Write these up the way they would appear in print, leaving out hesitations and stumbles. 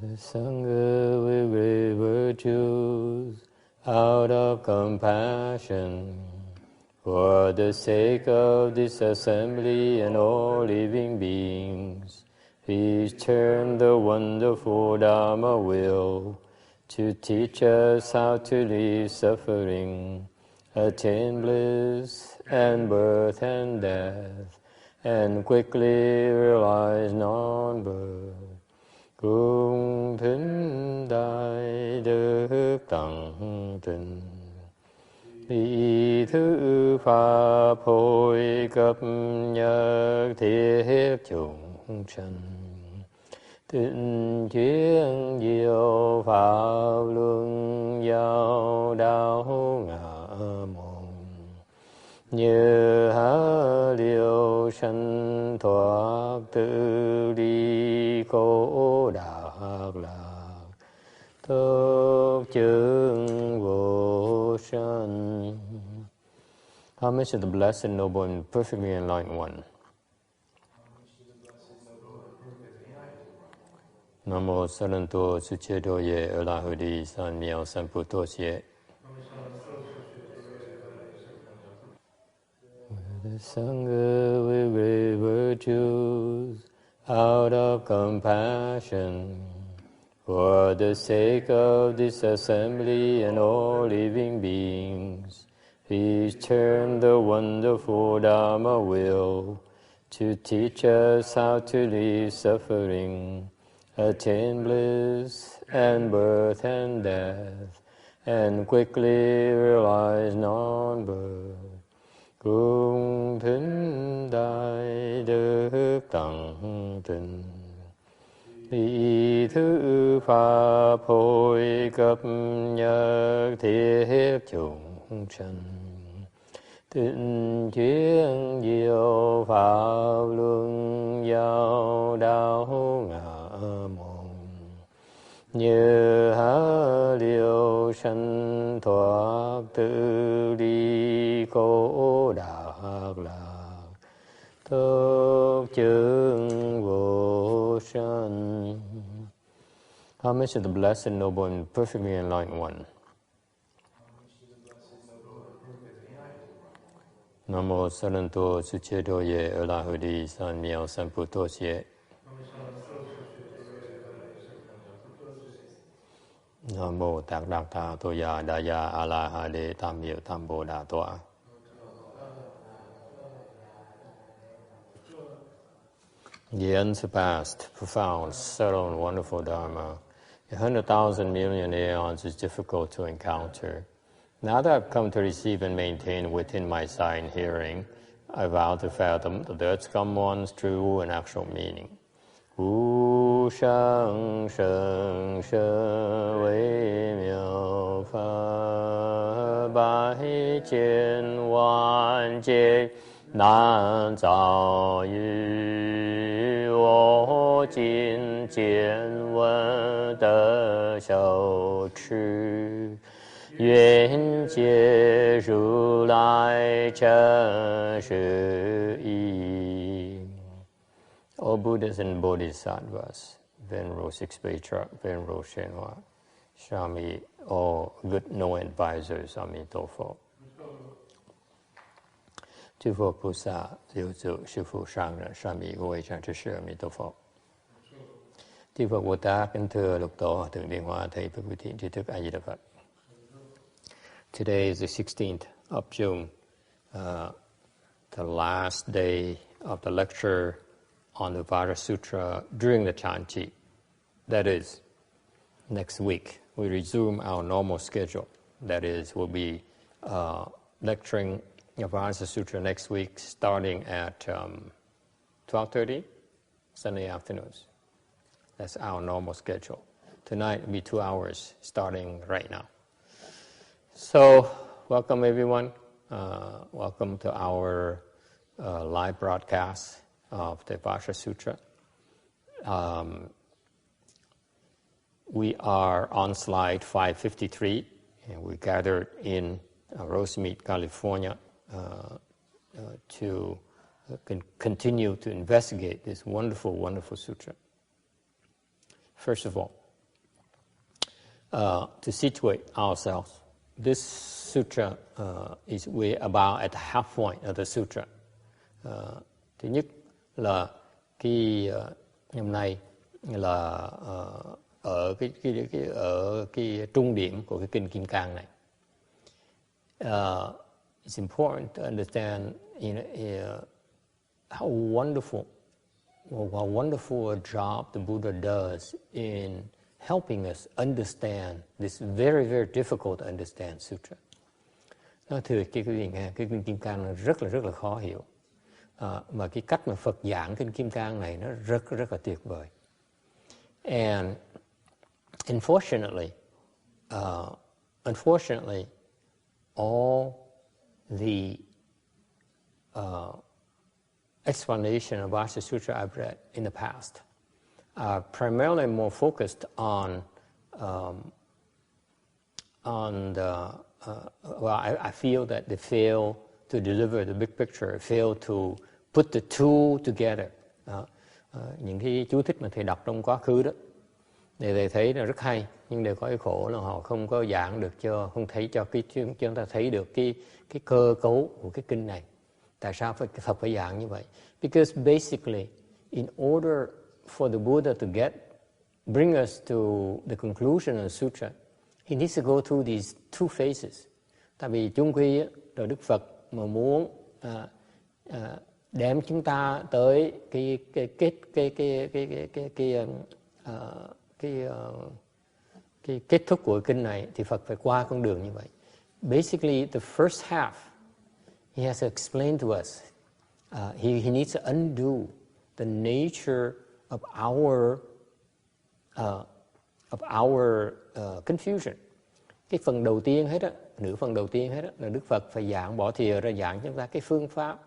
The Sangha will great virtues out of compassion for the sake of this assembly and all living beings. Please turn the wonderful Dharma will to teach us how to leave suffering, attain bliss and birth and death, and quickly realize non-birth. Cung thính đại đức tặng tình, ý thứ pháp hội cập nhật thiết chúng sanh. Tịnh chuyên diệu pháp luân giao đạo ngã môn, như há liêu sanh thoát tự đi khổ đạc lạc, tốc chứng vô sanh. Homage to the Blessed, Noble, and Perfectly Enlightened One. Nam mô Saranto Suchedo Ye Erlahudi San Miao Samputos Ye. The Sangha with great virtues out of compassion for the sake of this assembly and all living beings. Please turn the wonderful Dharma will to teach us how to leave suffering, attain bliss and birth and death, and quickly realize non-birth. Cung thính đại đức tặng tình, ý thứ pháp hội cập nhật thiết chúng sanh. Tịnh chuyên diệu pháp luân giao đạo ngã môn, như há liêu sanh thoát tự đi khổ đạc lạc, tốc chứng vô sanh. Homage to the Blessed, Noble, and Perfectly Enlightened One. Nam mô Saranto Suchedo Ye Erlahudi San Miao Samputos Ye. Nam mô Tạc Đạc Tha Tô Ya Đa Ya A La Ha Đế Tam Hiệu Tam Bồ Đà Tọa. The unsurpassed, profound, subtle, and wonderful Dharma, 100,000 million aeons is difficult to encounter. Now that I've come to receive and maintain within my sight and hearing, I vow to fathom the Third Come One's true and actual meaning. Wu shang sheng she wei miao fa bai jian wan jie nan zao yu wo jin jian wen de xiao chi yuan jie ru lai chen shi yi. All Buddhas and Bodhisattvas, Venerable Six Patriarch, Venerable Shenhua, Shami, all good no advisors, Amitabha. 诸佛菩萨六祖师父上人上弥各位上知识阿弥陀佛。Chư Phật Bồ Tát kính thưa lục tổ thượng điện hòa thầy Phật Quý Thiện tri thức A Di Đà Phật. Today is the 16th of June, the last day of the lecture on the Vajra Sutra during the Chanchi. That is, next week we resume our normal schedule. That is, we'll be lecturing the Vajra Sutra next week starting at 12:30 Sunday afternoons. That's our normal schedule. Tonight will be 2 hours starting right now. So, welcome everyone. Welcome to our live broadcast of the Vajra Sutra. We are on slide 553, and we gathered in Rosemead, California, to continue to investigate this wonderful, wonderful sutra. First of all, to situate ourselves. This sutra is we're about at the half point of the sutra. Thứ nhất là cái hôm nay là ở cái trung điểm của cái kinh Kim Cang này. It's important to understand, how wonderful a job the Buddha does in helping us understand this very, very difficult to understand sutra. Nó thưa quý vị nghe, cái kinh Kim Cang nó rất là khó hiểu. Mà cái cách mà Phật giảng kinh Kim Cang này nó rất là tuyệt vời. And unfortunately, all the explanation of Vajra Sutra I've read in the past are primarily more focused on I feel that they fail to deliver the big picture, fail to put the two together. Những cái chú thích mà thầy đọc trong quá khứ đó, để thầy thấy là rất hay, nhưng đều có cái khổ là họ không có giảng được không thấy cho chúng ta thấy được cái cơ cấu của cái kinh này. Tại sao Phật phải giảng như vậy? Because basically, in order for the Buddha to bring us to the conclusion of the sutra, he needs to go through these two phases. Tại vì chung quy rồi Đức Phật mà muốn đem chúng ta tới cái kết thúc của kinh này thì Phật phải qua con đường như vậy. Basically, the first half, he has to explain to us. He needs to undo the nature of our confusion. Cái phần đầu tiên hết á, nửa phần đầu tiên hết á, là Đức Phật phải bỏ thìa ra giảng cho chúng ta cái phương pháp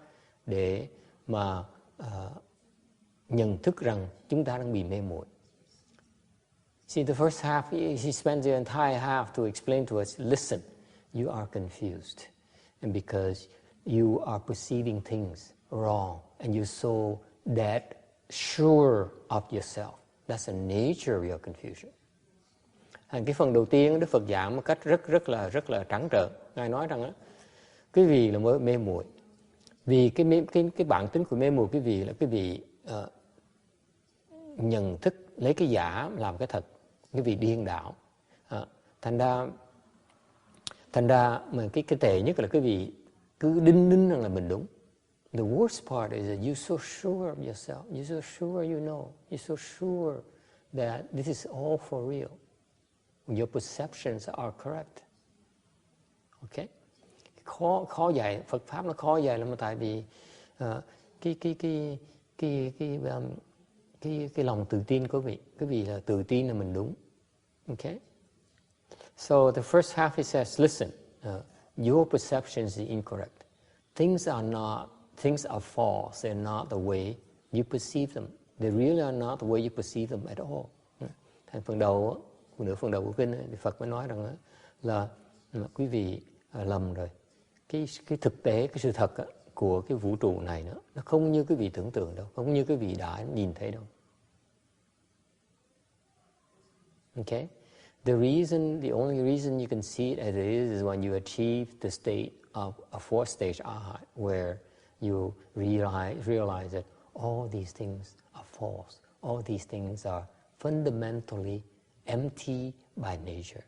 để mà nhận thức rằng chúng ta đang bị mê muội. See, the first half, he spends the entire half to explain to us, listen, you are confused. And because you are perceiving things wrong, and you're so that sure of yourself. That's the nature of your confusion. Cái phần đầu tiên Đức Phật giảng một cách rất là trắng trợn. Ngài nói rằng quý vị là mê muội. Vì cái bản tính của mê muội quý vị là quý vị nhận thức lấy cái giả làm cái thật, quý vị điên đảo. Thành ra mà cái tệ nhất là quý vị cứ đinh rằng là mình đúng. The worst part is that you're so sure of yourself, you're so sure you know, you're so sure that this is all for real. Your perceptions are correct. Okay? Khó dạy, Phật pháp nó khó dạy là tại vì cái lòng tự tin của quý vị là tự tin là mình đúng. Okay? So the first half he says, listen, your perceptions are incorrect. Things are false. They're not the way you perceive them. They really are not the way you perceive them at all. Thành nửa phần đầu của kinh thì Phật mới nói rằng là quý vị lầm rồi. Cái thực tế, cái sự thật của cái vũ trụ này nó không như quý vị tưởng tượng đâu, không như quý vị đã nhìn thấy đâu. Okay? The only reason you can see it as it is when you achieve the state of a fourth stage arhat, where you realize that all these things are false. All these things are fundamentally empty by nature.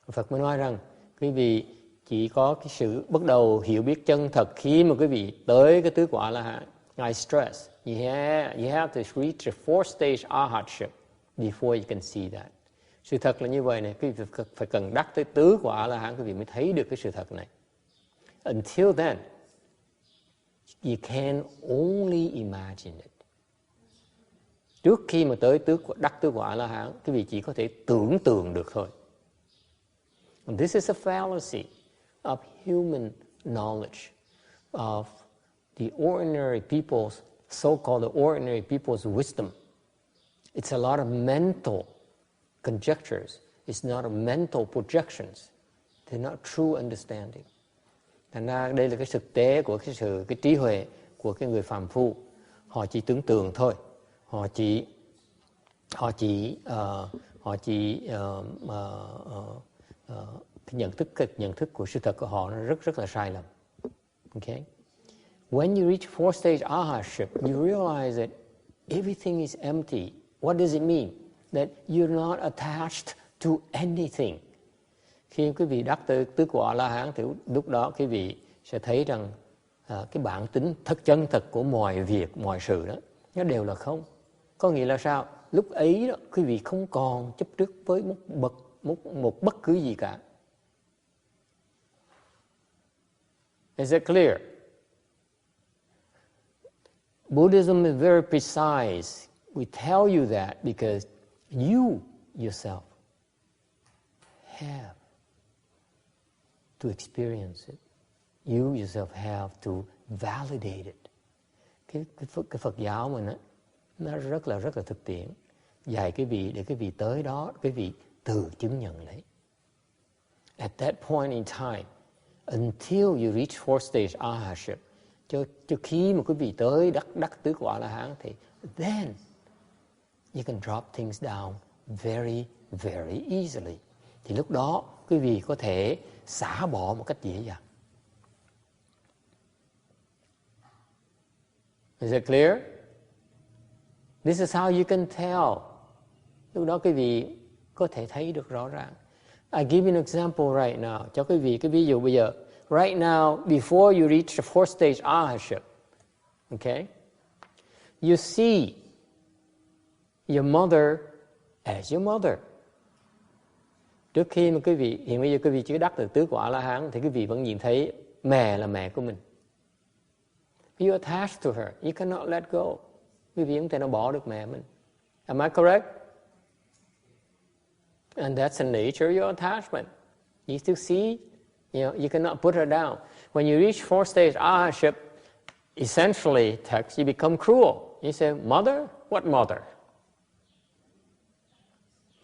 Phật mới nói rằng quý vị chỉ có cái sự bắt đầu hiểu biết chân thật khi mà quý vị tới cái tứ quả La-hán. I stress, you have to reach the fourth stage arhatship before you can see that. Sự thật là như vậy này, quý vị phải cần đắc tới tứ quả La-hán quý vị mới thấy được cái sự thật này. Until then, you can only imagine it. Trước khi mà tới đắc tứ quả La-hán, quý vị chỉ có thể tưởng tượng được thôi. And this is a fallacy of human knowledge, of the ordinary people's, so-called the ordinary people's wisdom. It's a lot of mental conjectures. It's not a mental projections. They're not true understanding. Thành ra đây là cái thực tế của cái trí huệ của cái người phàm phu. Họ chỉ tưởng tượng thôi. Họ chỉ họ chỉ cái nhận thức của sự thật của họ nó rất là sai lầm. Okay? When you reach fourth stage ahaship, you realize that everything is empty. What does it mean? That you're not attached to anything. Khi quý vị đắc tứ quả A-la-hán thì lúc đó quý vị sẽ thấy rằng cái bản tính chân thật của mọi việc, mọi sự đó nó đều là không. Có nghĩa là sao? Lúc ấy đó, quý vị không còn chấp trước với một bất cứ gì cả. Is it clear? Buddhism is very precise. We tell you that because you yourself have to experience it. You yourself have to validate it. Cái Phật giáo mình á, nó rất là thực tiễn. Dạy quý vị để quý vị tới đó, quý vị tự chứng nhận lấy. At that point in time, until you reach fourth stage ahaship, cho khi mà quý vị tới đắc tứ quả A-la-hán thì then you can drop things down very, very easily. Thì lúc đó quý vị có thể xả bỏ một cách dễ dàng. Is it clear? This is how you can tell. Lúc đó quý vị có thể thấy được rõ ràng. I give you an example right now. Cho quý vị cái ví dụ bây giờ. Right now, before you reach the fourth stage ahaship, okay, you see your mother as your mother. Trước khi mà quý vị, hiện bây giờ quý vị chưa đắc được tứ quả A-la-hán thì quý vị vẫn nhìn thấy mẹ là mẹ của mình. You attached to her, you cannot let go. Quý vị không thể nào bỏ được mẹ mình. Am I correct? And that's the nature of your attachment. You still see, you cannot put her down. When you reach fourth stage ahaship, essentially, text, you become cruel. You say, mother? What mother?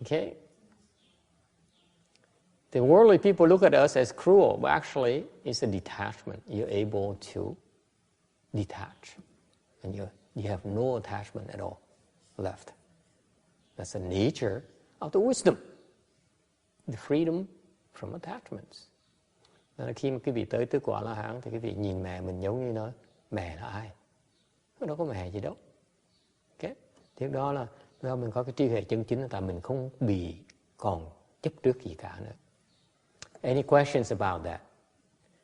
Okay? The worldly people look at us as cruel, but actually, it's a detachment. You're able to detach. And you have no attachment at all left. That's the nature of the wisdom. The freedom from attachments. Nên là khi mà quý vị tới tứ quả A-la-hán thì quý vị nhìn mẹ mình giống như nói, mẹ là ai? Nó đâu có mẹ gì đâu. Okay? Thì đó là do mình có cái trí huệ chân chính là tại mình không bị còn chấp trước gì cả nữa. Any questions about that?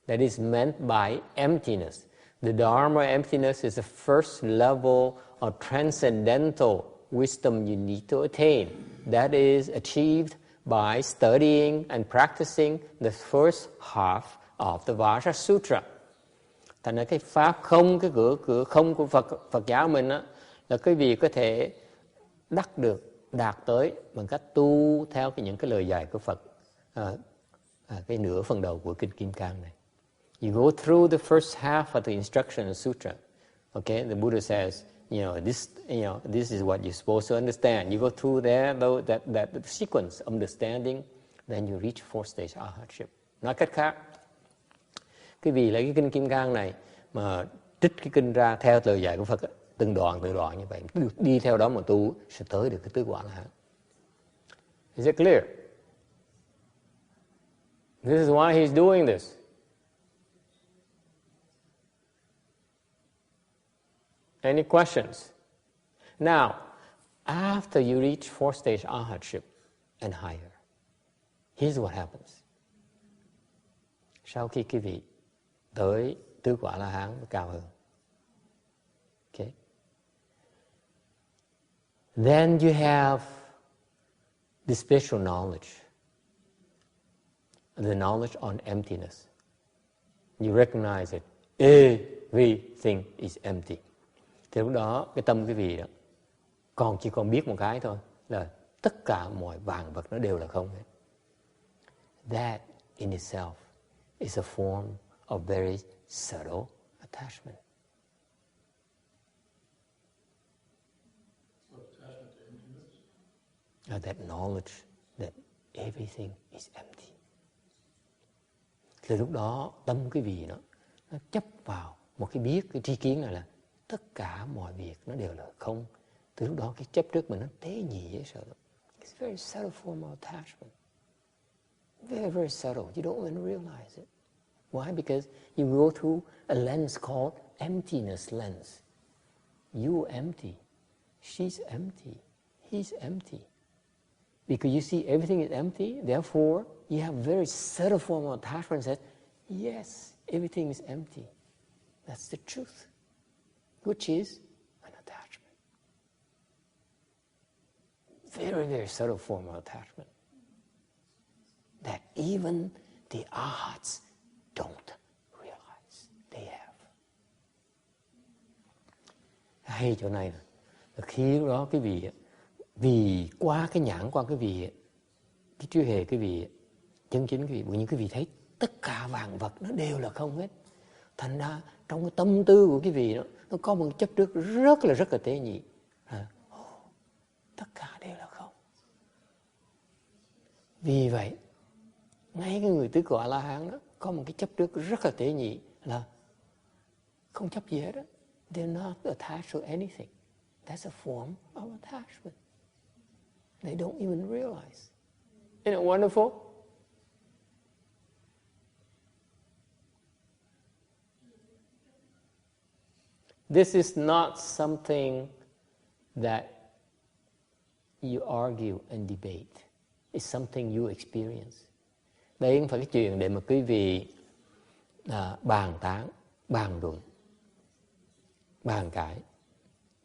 That is meant by emptiness. The dharma emptiness is the first level of transcendental wisdom you need to attain. That is achieved by studying and practicing the first half of the Vajra Sutra. Thành ra cái pháp không, cái cửa không của Phật giáo mình á, là quý vị có thể đạt tới bằng cách tu theo những cái lời dạy của Phật, cái nửa phần đầu của Kinh Kim Cang này. You go through the first half of the instruction sutra. Okay, the Buddha says, this is what you're supposed to understand. You go through there, though, that sequence of understanding, then you reach fourth stage ahaship. Nói cách khác, quý vị lấy cái Kinh Kim Cang này mà trích cái kinh ra theo lời dạy của Phật, từng đoạn như vậy, đi theo đó mà tu sẽ tới được cái tứ quả A-la-hán. Is it clear? This is why he's doing this. Any questions? Now, after you reach fourth stage ahaship and higher, here's what happens. Sau khi quý vị tới tứ quả A-la-hán cao hơn, okay, then you have the special knowledge, the knowledge on emptiness. You recognize that everything is empty. Thì lúc đó cái tâm quý vị đó chỉ còn biết một cái thôi, là tất cả mọi vạn vật nó đều là không hết. That in itself is a form of very subtle attachment. That knowledge that everything is empty. Thì lúc đó tâm quý vị nó chấp vào một cái biết, cái tri kiến này là tất cả mọi việc nó đều là không, Từ lúc đó cái chấp trước mình nó tế nhị dễ sợ. It's a very subtle form of attachment. Very, very subtle. You don't even realize it. Why? Because you go through a lens called emptiness lens. You empty. She's empty. He's empty. Because you see everything is empty, therefore you have very subtle form of attachment that says, yes, everything is empty. That's the truth, which is an attachment. Very, very subtle form of attachment that even the arhats don't realize they have. Hay chỗ này nè, khi đó cái vị vì qua cái nhãn, qua cái vị, cái trí huệ cái vị chân chính cái vị, bởi những cái vị thấy tất cả vạn vật nó đều là không hết. Thành ra trong cái tâm tư của cái vị đó, nó có một chấp trước rất là tế nhị. Tất cả đều là không. Vì vậy, ngay cái người tứ quả La Hán đó có một cái chấp trước rất là tế nhị là không chấp gì hết đó. They're not attached to anything. That's a form of attachment. They don't even realize. Isn't it wonderful? This is not something that you argue and debate. It's something you experience. Đây không phải cái chuyện để mà quý vị bàn tán, bàn luận, bàn cãi.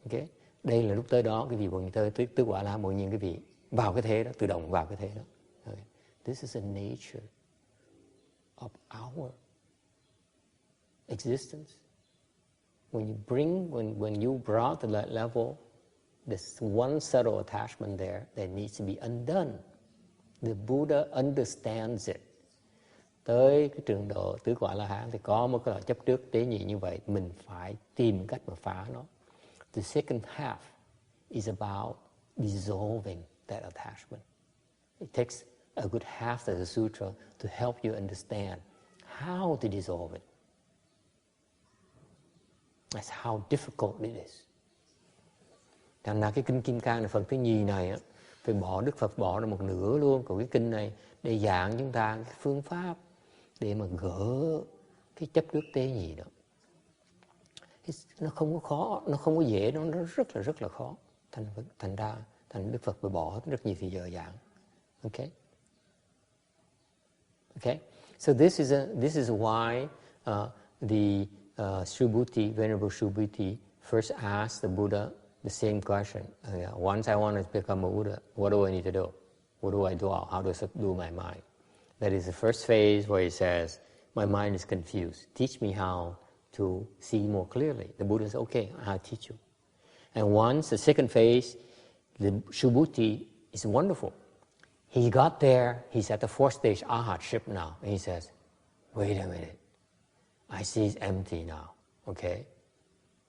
Okay? Đây là lúc tới đó quý vị vẫn tới tứ quả La mọi nhiên quý vị vào cái thế đó, tự động vào cái thế đó. Okay? This is the nature of our existence. When you brought to that level, there's one subtle attachment there that needs to be undone. The Buddha understands it. Tới cái trường độ tứ quả La Hán thì có một cái loại chấp trước tế nhị như vậy, mình phải tìm cách mà phá nó. The second half is about dissolving that attachment. It takes a good half of the sutra to help you understand how to dissolve it. That's how difficult it is. Thành ra cái kinh Kim Cang là phần thứ nhì này á, phải bỏ, Đức Phật bỏ ra một nửa luôn của cái kinh này để giảng chúng ta cái phương pháp để mà gỡ cái chấp trước tế nhị đó. Nó không có khó, nó không có dễ, nó rất là khó. Thành ra Đức Phật phải bỏ rất nhiều thời giờ giảng. Okay? Okay? So this is why the Subhuti, Venerable Subhuti, first asked the Buddha the same question. Once I want to become a Buddha, what do I need to do? What do I do? How do I subdue my mind? That is the first phase where he says, my mind is confused. Teach me how to see more clearly. The Buddha says, okay, I'll teach you. And once the second phase, the Subhuti is wonderful. He got there, he's at the fourth stage arhatship now, and he says, wait a minute, I see it's empty now, okay?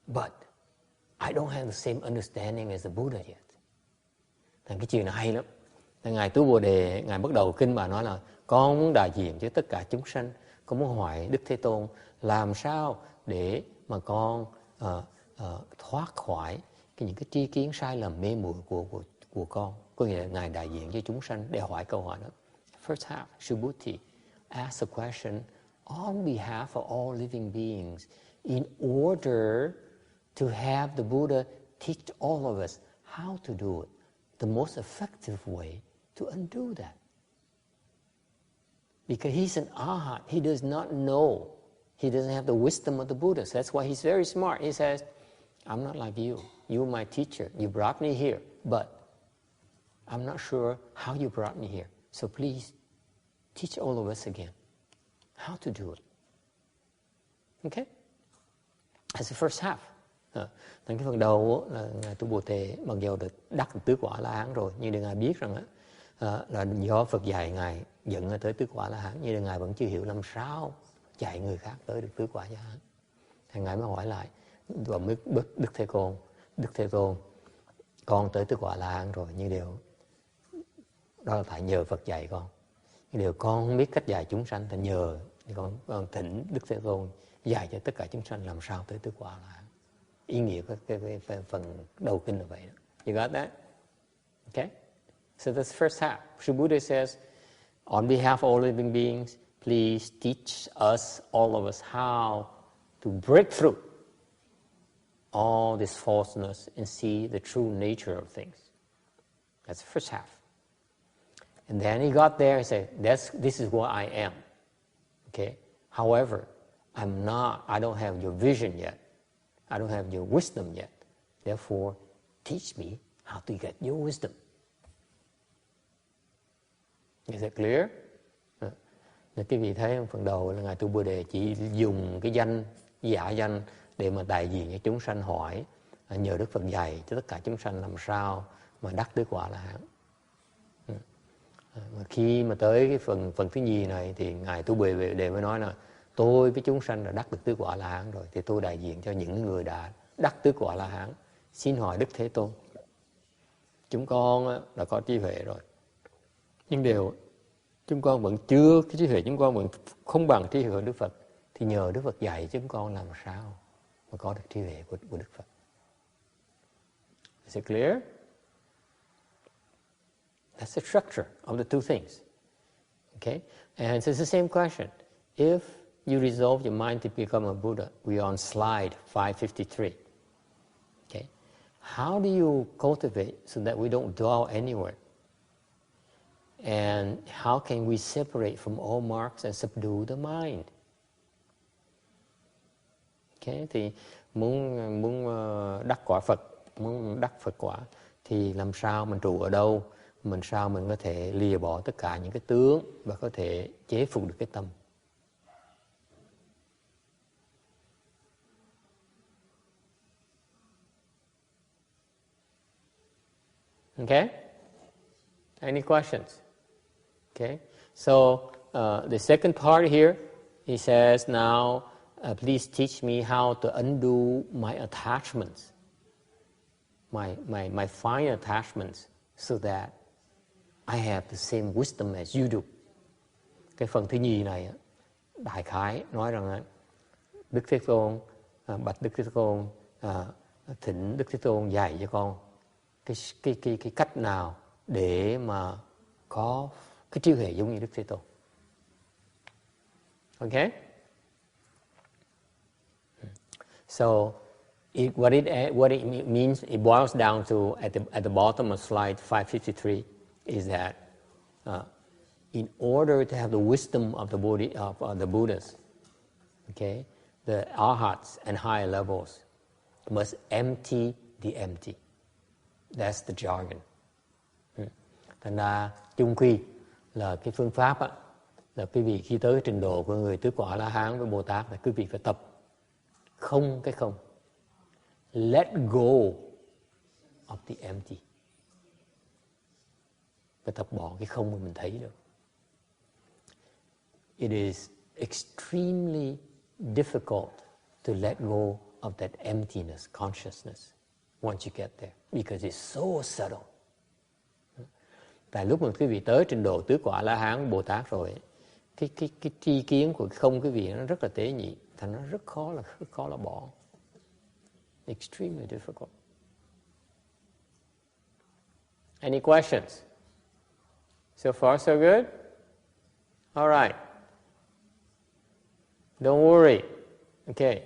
But I don't have the same understanding as the Buddha yet. Thành cái chuyện này hay lắm. Ngài Tứ Bồ Đề, Ngài bắt đầu kinh bà nói là con muốn đại diện cho tất cả chúng sanh, con muốn hỏi Đức Thế Tôn làm sao để mà con thoát khỏi những cái tri kiến sai lầm mê muội của con. Có nghĩa là Ngài đại diện cho chúng sanh để hỏi câu hỏi đó. First half, Subhuti asked a question on behalf of all living beings in order to have the Buddha teach all of us how to do it, the most effective way to undo that. Because he's an arhat, he does not know. He doesn't have the wisdom of the Buddha. So that's why he's very smart. He says, I'm not like you. You're my teacher. You brought me here, but I'm not sure how you brought me here. So please teach all of us again how to do it. Okay? That's the first half. Cái phần đầu là Ngài Tu Bồ Tề mặc dù được đắc tứ quả La Hán rồi, nhưng Ngài biết rằng là do Phật dạy Ngài dẫn tới tứ quả La Hán, nhưng Ngài vẫn chưa hiểu làm sao dạy người khác tới được tứ quả La Hán. Thì Ngài mới hỏi lại và mới Đức Thế Tôn, con tới tứ quả La Hán rồi, nhưng điều đó là phải nhờ Phật dạy con. Nhưng điều con không biết cách dạy chúng sanh thì nhờ con thỉnh Đức Thế Tôn dạy cho tất cả chúng sanh làm sao tới tứ quả La Hán. Ý nghĩa của cái phần đầu kinh là vậy đó. You got that? Okay? So that's the first half. Sư Buddha says, on behalf of all living beings, please teach us, all of us, how to break through all this falseness and see the true nature of things. That's the first half. And then he got there and said, this is what I am. Okay? However, I don't have your vision yet. I don't have your wisdom yet. Therefore, teach me how to get your wisdom. Is that clear? Quý vị thấy phần đầu là Ngài Tu Bồ Đề chỉ dùng cái giả danh để mà đại diện cho chúng sanh hỏi, nhờ Đức Phật dạy cho tất cả chúng sanh làm sao mà đắc tứ quả La Hán. Mà khi mà tới cái phần thứ nhì này thì Ngài Tu Bồ Đề mới nói là tôi với chúng sanh đã đắc được tứ quả La Hán rồi, thì tôi đại diện cho những người đã đắc tứ quả La Hán, xin hỏi Đức Thế Tôn, chúng con đã có trí huệ rồi, nhưng điều chúng con vẫn chưa, cái trí huệ chúng con vẫn không bằng trí huệ của Đức Phật, thì nhờ Đức Phật dạy chúng con làm sao mà có được trí huệ của Đức Phật. Is it clear? That's the structure of the two things. Okay? And so it's the same question. If you resolve your mind to become a Buddha, we are on slide 553. Okay? How do you cultivate so that we don't dwell anywhere? And how can we separate from all marks and subdue the mind? Okay? Thì muốn đắc quả Phật, muốn đắc Phật quả, thì làm sao mình trụ ở đâu? Mình có thể lìa bỏ tất cả những cái tướng và có thể chế phục được cái tâm. Okay? Any questions? Okay? So the second part here, he says, now please teach me how to undo my attachments, my fine attachments, so that I have the same wisdom as you do. Cái phần thứ nhì này, đại khái nói rằng Đức Thế Tôn, bạch Đức Thế Tôn, thỉnh Đức Thế Tôn dạy cho con cái cách nào để mà có cái trí huệ giống như Đức Thế Tôn. Okay? So what it means, it boils down to at the bottom of slide 553 is that in order to have the wisdom of the Buddhas, okay, the arhats and higher levels must empty the empty. That's the jargon. Thành ra chung quy là cái phương pháp á, là quý vị khi tới trình độ của người tứ quả La Hán với Bồ Tát là quý vị phải tập không cái không. Let go of the empty. Phải tập bỏ cái không mà mình thấy được. It is extremely difficult to let go of that emptiness consciousness once you get there, because it's so subtle. Tại lúc mà quý vị tới trình độ tứ quả La Hán Bồ Tát rồi, cái tri kiến của không quý vị nó rất là tế nhị, thành nó rất khó là bỏ. Extremely difficult. Any questions? So far, so good? All right. Don't worry. Okay.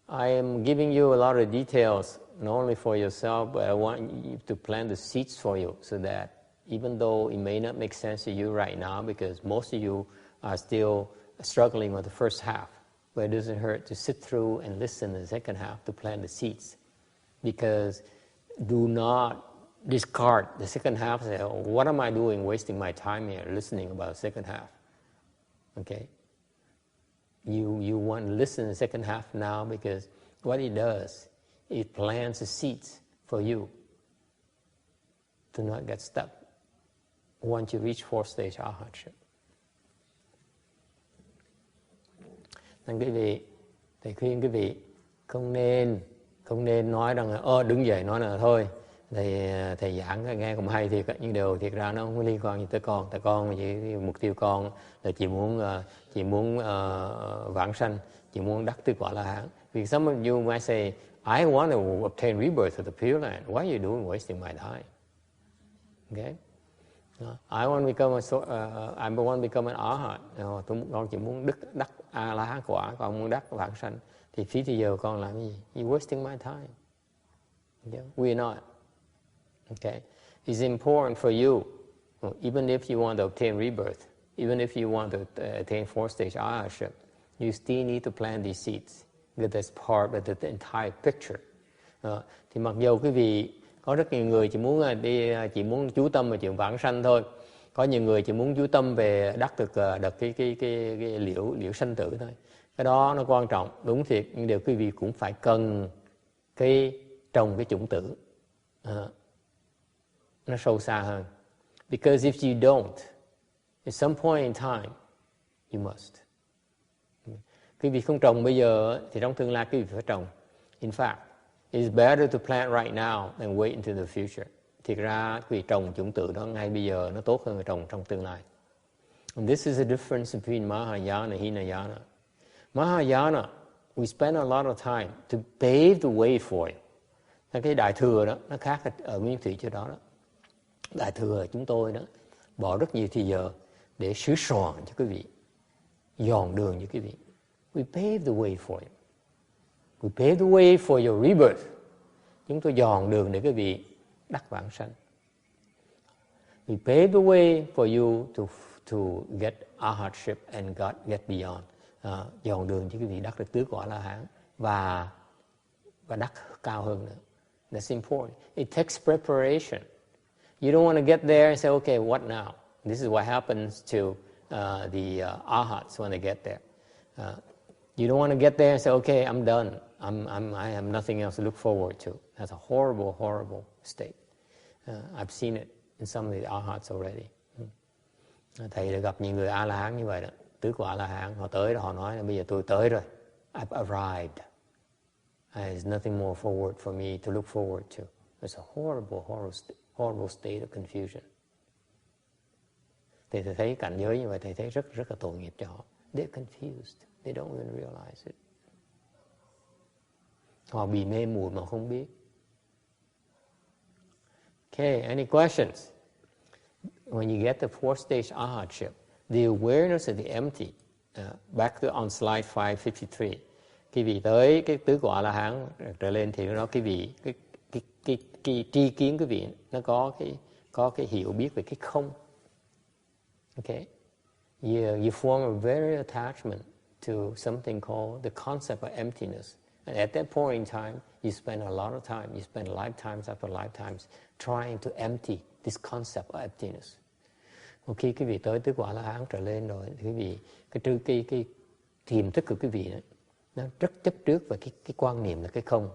I am giving you a lot of details, not only for yourself, but I want you to plant the seeds for you, so that even though it may not make sense to you right now, because most of you are still struggling with the first half, but it doesn't hurt to sit through and listen to the second half to plant the seeds. Because do not discard the second half and say, oh, what am I doing wasting my time here listening about the second half? Okay? You want to listen to the second half now, because what it does, it plants the seeds for you to not get stuck once you reach fourth stage arhatship. Nên quý vị, thầy khuyên quý vị không nên nói rằng đứng dậy nói là thôi, thầy giảng nghe cũng hay thiệt, nhưng điều thiệt ra nó không liên quan gì tới con. Tại con chỉ mục tiêu con là chỉ muốn vãng sanh, chỉ muốn đắc tứ quả La Hán. Because some of you might say, I want to obtain rebirth of the Pure Land. Why are you doing wasting my time? Okay? I want to become I want to become an arhat. Con chỉ muốn đắc a la hán quả, con muốn đắc vãng sanh. Thì phí thì giờ con làm gì? You wasting my time. Okay? We're not. Okay? It's important for you, even if you want to obtain rebirth, even if you want to attain fourth-stage arhatship, you still need to plant these seeds. Because that's part of the entire picture. Thì mặc dù quý vị có rất nhiều người chỉ muốn chú tâm vào chuyện vãng sanh thôi, có nhiều người chỉ muốn chú tâm về đắc cái liễu sanh tử thôi. Cái đó nó quan trọng, đúng thiệt, nhưng điều quý vị cũng phải cần trồng cái chủng tử. Nó sâu xa hơn. Because if you don't, at some point in time, you must. Quý vị không trồng bây giờ thì trong tương lai quý vị phải trồng. In fact, it's better to plant right now than wait into the future. Thiệt ra quý vị trồng chủng tử đó ngay bây giờ nó tốt hơn là trồng trong tương lai. And this is the difference between Mahayana and Hinayana. Mahayana, we spend a lot of time to pave the way for it. Cái Đại Thừa đó, nó khác ở Nguyên Thủy chỗ đó. Đại Thừa chúng tôi đó, bỏ rất nhiều thời giờ để sửa soạn cho quý vị, dọn đường cho quý vị. We pave the way for it. We pave the way for your rebirth. Chúng tôi dọn đường để quý vị đắc vãng sanh. We pave the way for you to get arhatship and get beyond. Dọn đường cho quý vị đắc được tứ quả La Hán và đắc cao hơn nữa. That's important. It takes preparation. You don't want to get there and say, okay, what now? This is what happens to the arhats when they get there. You don't want to get there and say, okay, I'm done. I have nothing else to look forward to. That's a horrible, horrible state. I've seen it in some of the arhats already. Thầy đã gặp những người A-la-hán như vậy đó. Tứ quả A-la-hán, họ tới đó, họ nói là bây giờ tôi tới rồi. I've arrived. There's nothing more forward for me to look forward to. It's a horrible state of confusion. Thì thầy thấy cảnh giới như vậy, thầy thấy rất là tội nghiệp cho họ. They're confused. They don't even realize it. Họ bị mê muội mà không biết. Okay, any questions? When you get the fourth stage arhatship, the awareness of the empty, back on slide 553, quý vị tới cái tứ quả La Hán trở lên thì nó quý vị cái tri kiến quý vị nó có cái hiểu biết về cái không. Okay, you form a very attachment to something called the concept of emptiness, and at that point in time, you spend a lot of time. You spend lifetimes after lifetimes trying to empty this concept of emptiness. Một khi quý vị tới tứ quả La Hán trở lên rồi, quý vị cái tiềm thức của quý vị đó, nó rất chấp trước về cái quan niệm là cái không.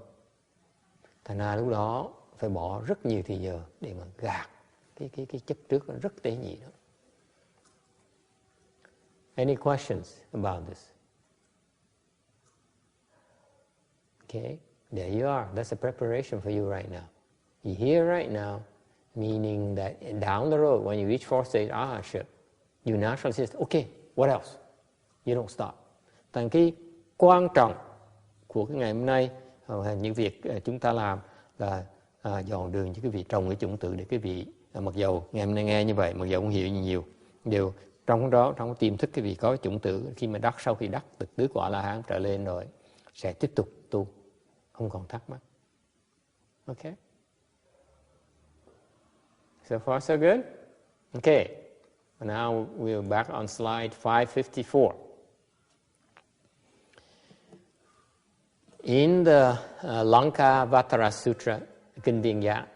Thành ra lúc đó phải bỏ rất nhiều thời giờ để mà gạt cái chấp trước nó rất tế nhị đó. Any questions about this? Okay, there you are. That's a preparation for you right now. You're here right now, meaning that down the road, when you reach fourth stage arhatship, you naturally say, okay, what else? You don't stop. Thành cái quan trọng của cái ngày hôm nay, những việc chúng ta làm là dọn đường cho quý vị trồng cái chủng tử để quý vị, mặc dầu ngày hôm nay nghe như vậy, mặc dầu không hiểu nhiều, đều trong đó, trong tiềm thức quý vị có chủng tử, khi mà sau khi đắc được tứ quả La Hán trở lên rồi, sẽ tiếp tục tu, không còn thắc mắc. Okay? So far so good? Okay. Now we're back on slide 554. In the Lanka Vajra Sutra, Kinh Viên Giác,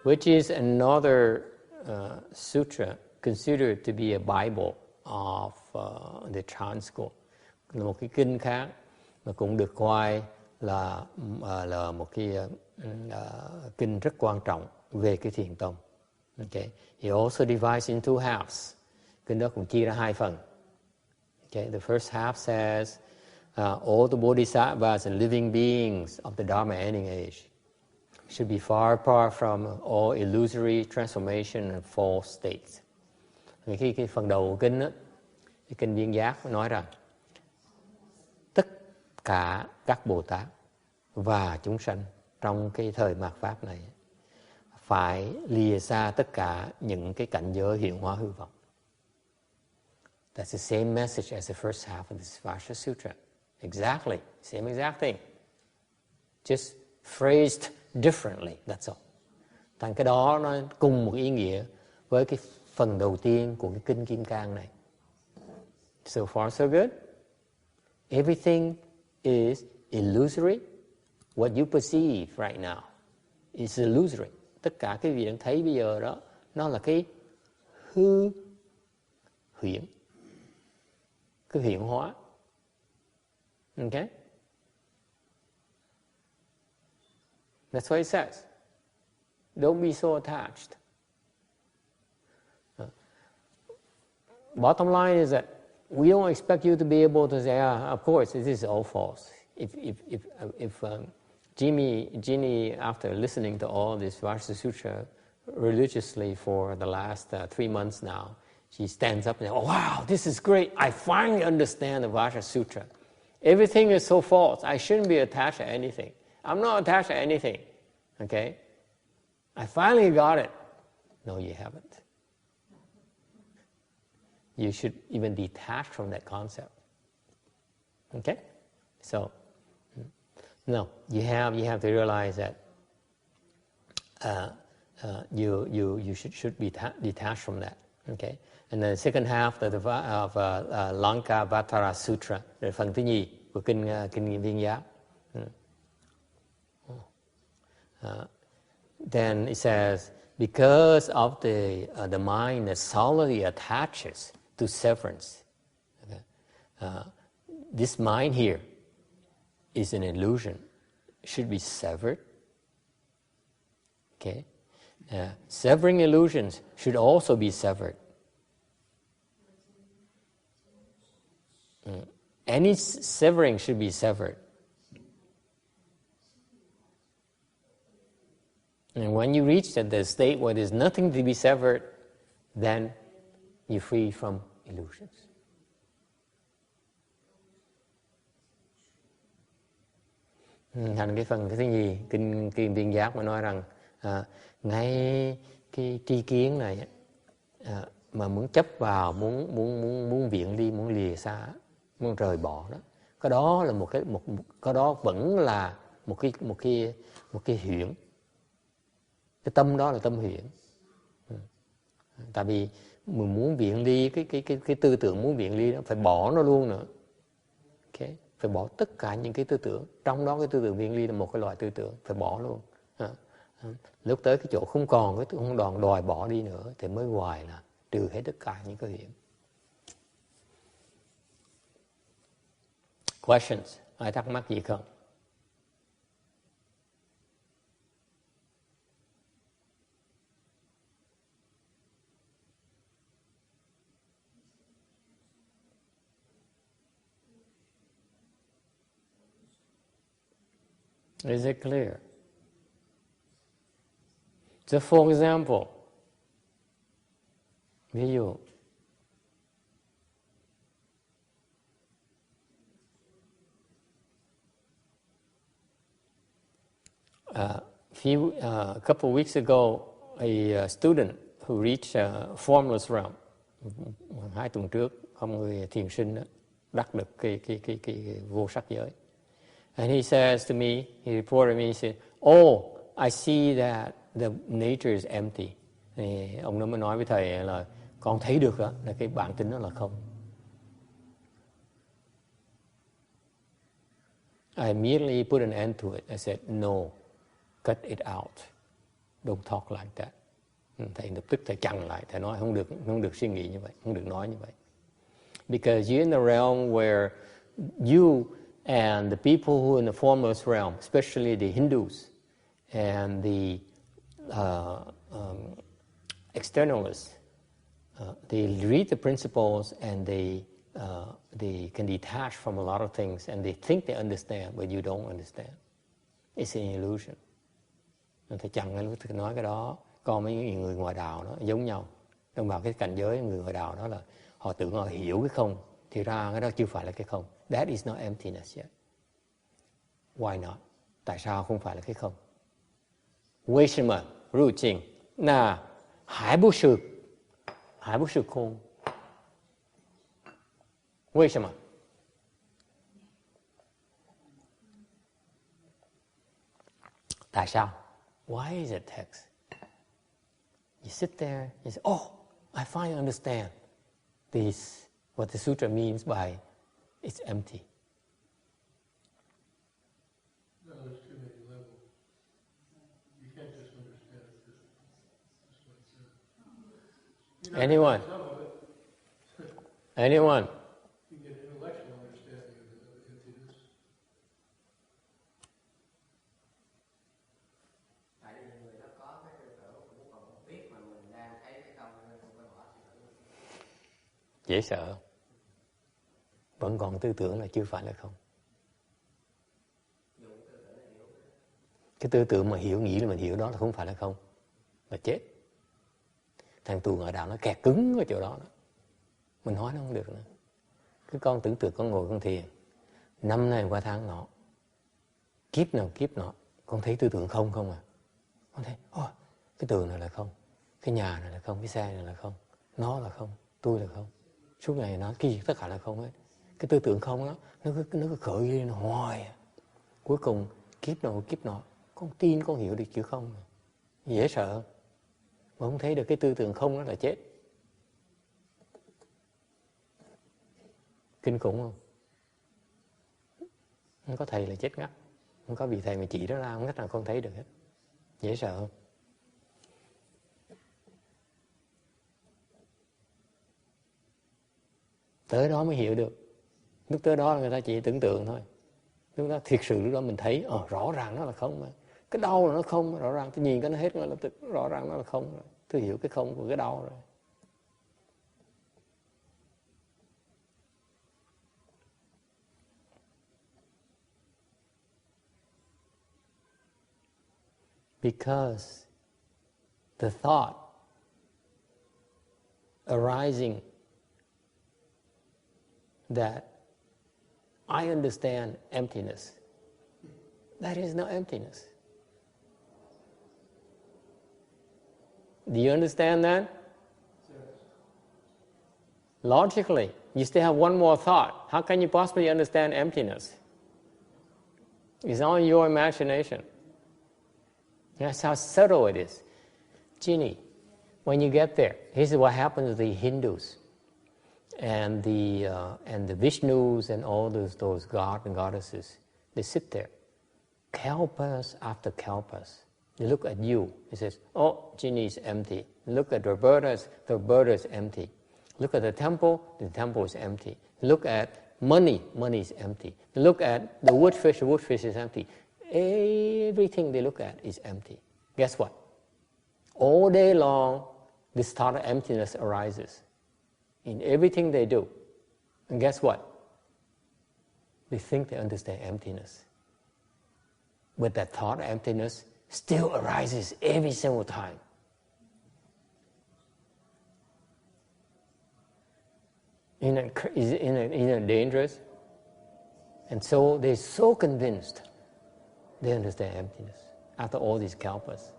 which is another sutra considered to be a Bible of the Chan school, là một cái kinh khác mà cũng được coi là một cái kinh rất quan trọng về cái thiền tông. Okay. He also divides into halves. Kinh đó cũng chia ra hai phần. Okay. The first half says all the bodhisattvas and living beings of the Dharma ending age should be far apart from all illusory transformation and false states. Khi cái phần đầu của kinh đó, cái kinh Viên Giác nói rằng tất cả các Bồ Tát và chúng sanh trong cái thời mạt Pháp này phải lìa xa tất cả những cái cảnh giới hiện hóa hư vọng. That's the same message as the first half of this Vajra Sutra. Exactly, same exact thing. Just phrased differently, that's all. Thành cái đó nó cùng một ý nghĩa với cái phần đầu tiên của cái kinh Kim Cang này. So far so good. Everything is illusory. What you perceive right now is illusory. Tất cả cái gì đang thấy bây giờ đó, nó là cái hư huyễn, cái hiện hóa. Okay? That's what it says. Don't be so attached. Bottom line is that we don't expect you to be able to say, of course, this is all false. If Jeannie, after listening to all this Vajra Sutra religiously for the last 3 months now, she stands up and says, oh, wow, this is great. I finally understand the Vajra Sutra. Everything is so false. I shouldn't be attached to anything. I'm not attached to anything. Okay? I finally got it. No, you haven't. You should even detach from that concept. Okay? So, no, you have to realize that you should be detached from that. Okay? And the second half of Lanka Vatara Sutra, phần thứ nhì của kinh Viên Giác. Then it says, because of the mind that solidly attaches to severance, okay, this mind here is an illusion, should be severed. Okay, severing illusions should also be severed. Any severing should be severed. And when you reach the state where there's nothing to be severed, then you're free from illusions. Thành cái phần thứ gì kinh Viên Giác mà nói rằng ngay cái tri kiến này mà muốn chấp vào, muốn viện đi, muốn lìa xa, muốn rời bỏ đó, cái đó là cái đó vẫn là một cái huyễn. Cái tâm đó là tâm huyễn. Tại vì mình muốn viện ly, cái tư tưởng muốn viện ly đó phải bỏ nó luôn nữa. Okay? Phải bỏ tất cả những cái tư tưởng, trong đó cái tư tưởng viện ly là một cái loại tư tưởng, phải bỏ luôn. Lúc tới cái chỗ không còn cái không đòi bỏ đi nữa thì mới hoài là trừ hết tất cả những cái huyễn. Questions? Ai thắc mắc gì không? Is it clear? So for example, ví dụ, a couple of weeks ago, a student who reached a formless realm, 2 tuần trước, có một người thiền sinh đó, đắc được cái vô sắc giới. And he says to me, he reported me, he said, oh, I see that the nature is empty. Thì ông nó mới nói với thầy là con thấy được đó, là cái bản tính đó là không. I immediately put an end to it. I said, no, cut it out. Don't talk like that. Thầy lập tức thầy chặn lại, thầy nói không được suy nghĩ như vậy, không được nói như vậy. Because you're in the realm where you and the people who are in the formless realm, especially the Hindus and the externalists, they read the principles and they can detach from a lot of things and they think they understand, but you don't understand. It's an illusion. Thầy chẳng nói cái đó. Còn mấy người ngoại đạo đó giống nhau. Trong vào cái cảnh giới người ngoại đạo đó là họ tưởng họ hiểu cái không, thì ra cái đó chưa phải là cái không. That is not emptiness yet. Why not? Tại sao không phải là cái không? 为什么入境那还不是空？为什么？ Tại sao? Why is it text? You sit there, you say, oh, I finally understand this, what the sutra means by it's empty. No, there's too many levels. You can't just understand it. That's what it says. Anyone? Some of it. Anyone? You get intellectual understanding of emptiness. Tại vì người đó có cái tư tưởng cũng còn không biết mà mình đang thấy cái không nên không phải bỏ suy tưởng. Dễ sợ. Vẫn còn tư tưởng là chưa phải là không. Cái tư tưởng mà hiểu nghĩ là mình hiểu đó là không phải là không, là chết. Thằng tù ngoại đạo nó kẹt cứng ở chỗ đó. Mình nói nó không được nữa. Cái con tưởng tượng con ngồi con thiền, năm này qua tháng nọ, kiếp nào kiếp nọ, con thấy tư tưởng không không à. Con thấy, cái tường này là không, cái nhà này là không, cái xe này là không, nó là không, tôi là không. Suốt ngày nó cái gì tất cả là không hết. Cái tư tưởng không đó, nó cứ khởi lên hoài. Cuối cùng kiếp nào kiếp nọ, con tin con hiểu được chữ không. Dễ sợ. Mà không thấy được cái tư tưởng không đó là chết. Kinh khủng không? Không có thầy là chết ngắt. Không có vị thầy mà chỉ đó ra, không cách nào con thấy được hết. Dễ sợ không? Tới đó mới hiểu được. Lúc tới đó là người ta chỉ tưởng tượng thôi. Lúc đó thiệt sự lúc đó mình thấy rõ ràng nó là không mà. Cái đau là nó không, rõ ràng tôi nhìn cái nó hết ngay lập tức, rõ ràng nó là không rồi. Tôi hiểu cái không của cái đau rồi. Because the thought arising that I understand emptiness, that is no emptiness. Do you understand that? Yes. Logically, you still have one more thought. How can you possibly understand emptiness? It's all your imagination. That's how subtle it is. Ginny, when you get there, here's what happens to the Hindus and the Vishnus and all those gods and goddesses. They sit there, kalpas after kalpas. They look at you. He says, oh, Ginny is empty. Look at the Buddha is empty. Look at the temple is empty. Look at money is empty. Look at the wood fish is empty. Everything they look at is empty. Guess what? All day long, this thought of emptiness arises in everything they do. And guess what? They think they understand emptiness. But that thought of emptiness still arises every single time. Isn't it dangerous? And so they're so convinced they understand emptiness after all these kalpas.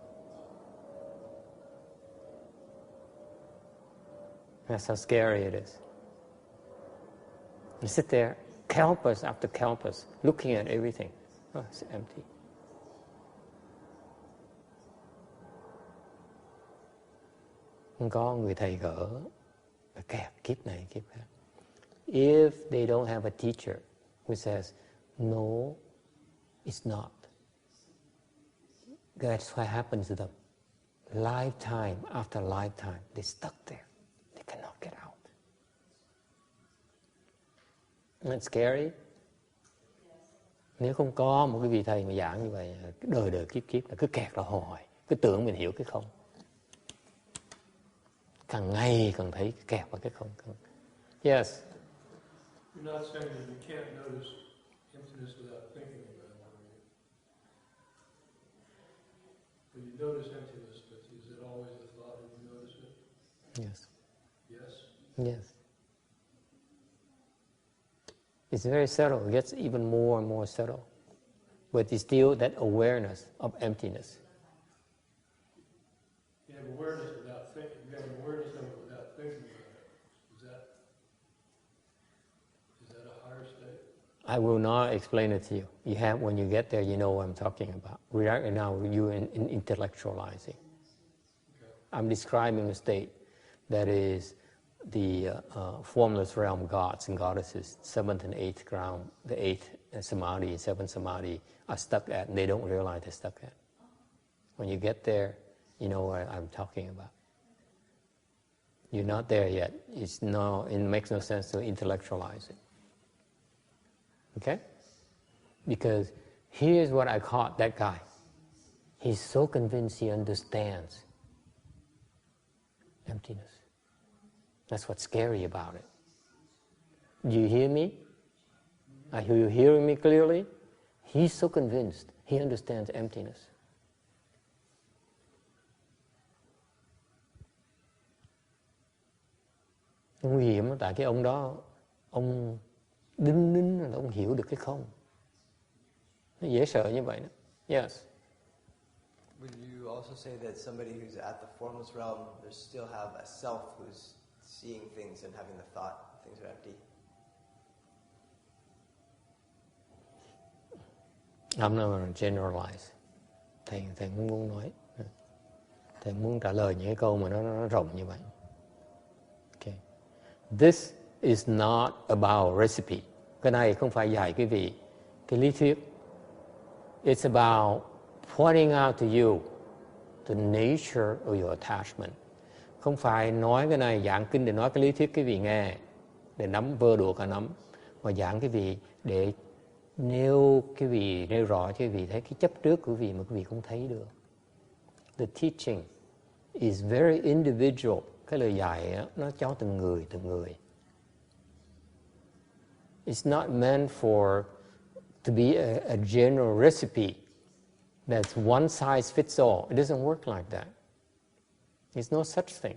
That's how scary it is. You sit there, kalpas after kalpas, looking at everything. Oh, it's empty. Không có người thầy gỡ, kẹt kiếp này kiếp khác. If they don't have a teacher who says, no, it's not. That's what happens to them. Lifetime after lifetime, they're stuck there. They cannot get out. Isn't it scary? Nếu không có một cái vị thầy mà giảng như vậy, đời kiếp là cứ kẹt là hoài, cứ tưởng mình hiểu cái không. Càng ngày càng thấy kẹt vào cái không. Yes. You're not saying that you can't notice emptiness without thinking about it. When you notice emptiness, but is it always a thought when you notice it? Yes. Yes? Yes. It's very subtle. It gets even more and more subtle. but it's still that awareness of emptiness. You have awareness without thinking. You have awareness of it without thinking about it. Is that a higher state? I will not explain it to you. You have, when you get there, you know what I'm talking about. Right now, you're in intellectualizing. Okay. I'm describing a state that is the formless realm gods and goddesses, 7th and 8th ground, the 8th samadhi, 7th samadhi are stuck at, and they don't realize they're stuck at. When you get there, you know what I'm talking about. You're not there yet. It makes no sense to intellectualize it. Okay? Because here's what I caught that guy. He's so convinced he understands emptiness. That's what's scary about it. Do you hear me? Are you hearing me clearly? He's so convinced he understands emptiness. Nguy hiểm tại cái ông đó, ông đinh là ông hiểu được cái không. Nó dễ sợ như vậy đó. Yes. Would you also say that somebody who's at the formless realm, they still have a self who's seeing things and having the thought things are empty? I'm not going to generalize. Thầy cũng muốn nói. Thầy muốn trả lời những cái câu mà nó rộng như vậy. Okay. This is not about recipe. Cái này không phải dạy quý vị cái lý thuyết. It's about pointing out to you the nature of your attachment. Không phải nói cái này giảng kinh để nói cái lý thuyết quý vị nghe, để nắm vơ đùa cả nắm, mà giảng quý vị để nêu rõ cho quý vị thấy cái chấp trước của quý vị mà quý vị không thấy được. The teaching is very individual. Cái lời dạy đó, nó cho từng người. It's not meant to be a general recipe that's one size fits all. It doesn't work like that. There's no such thing.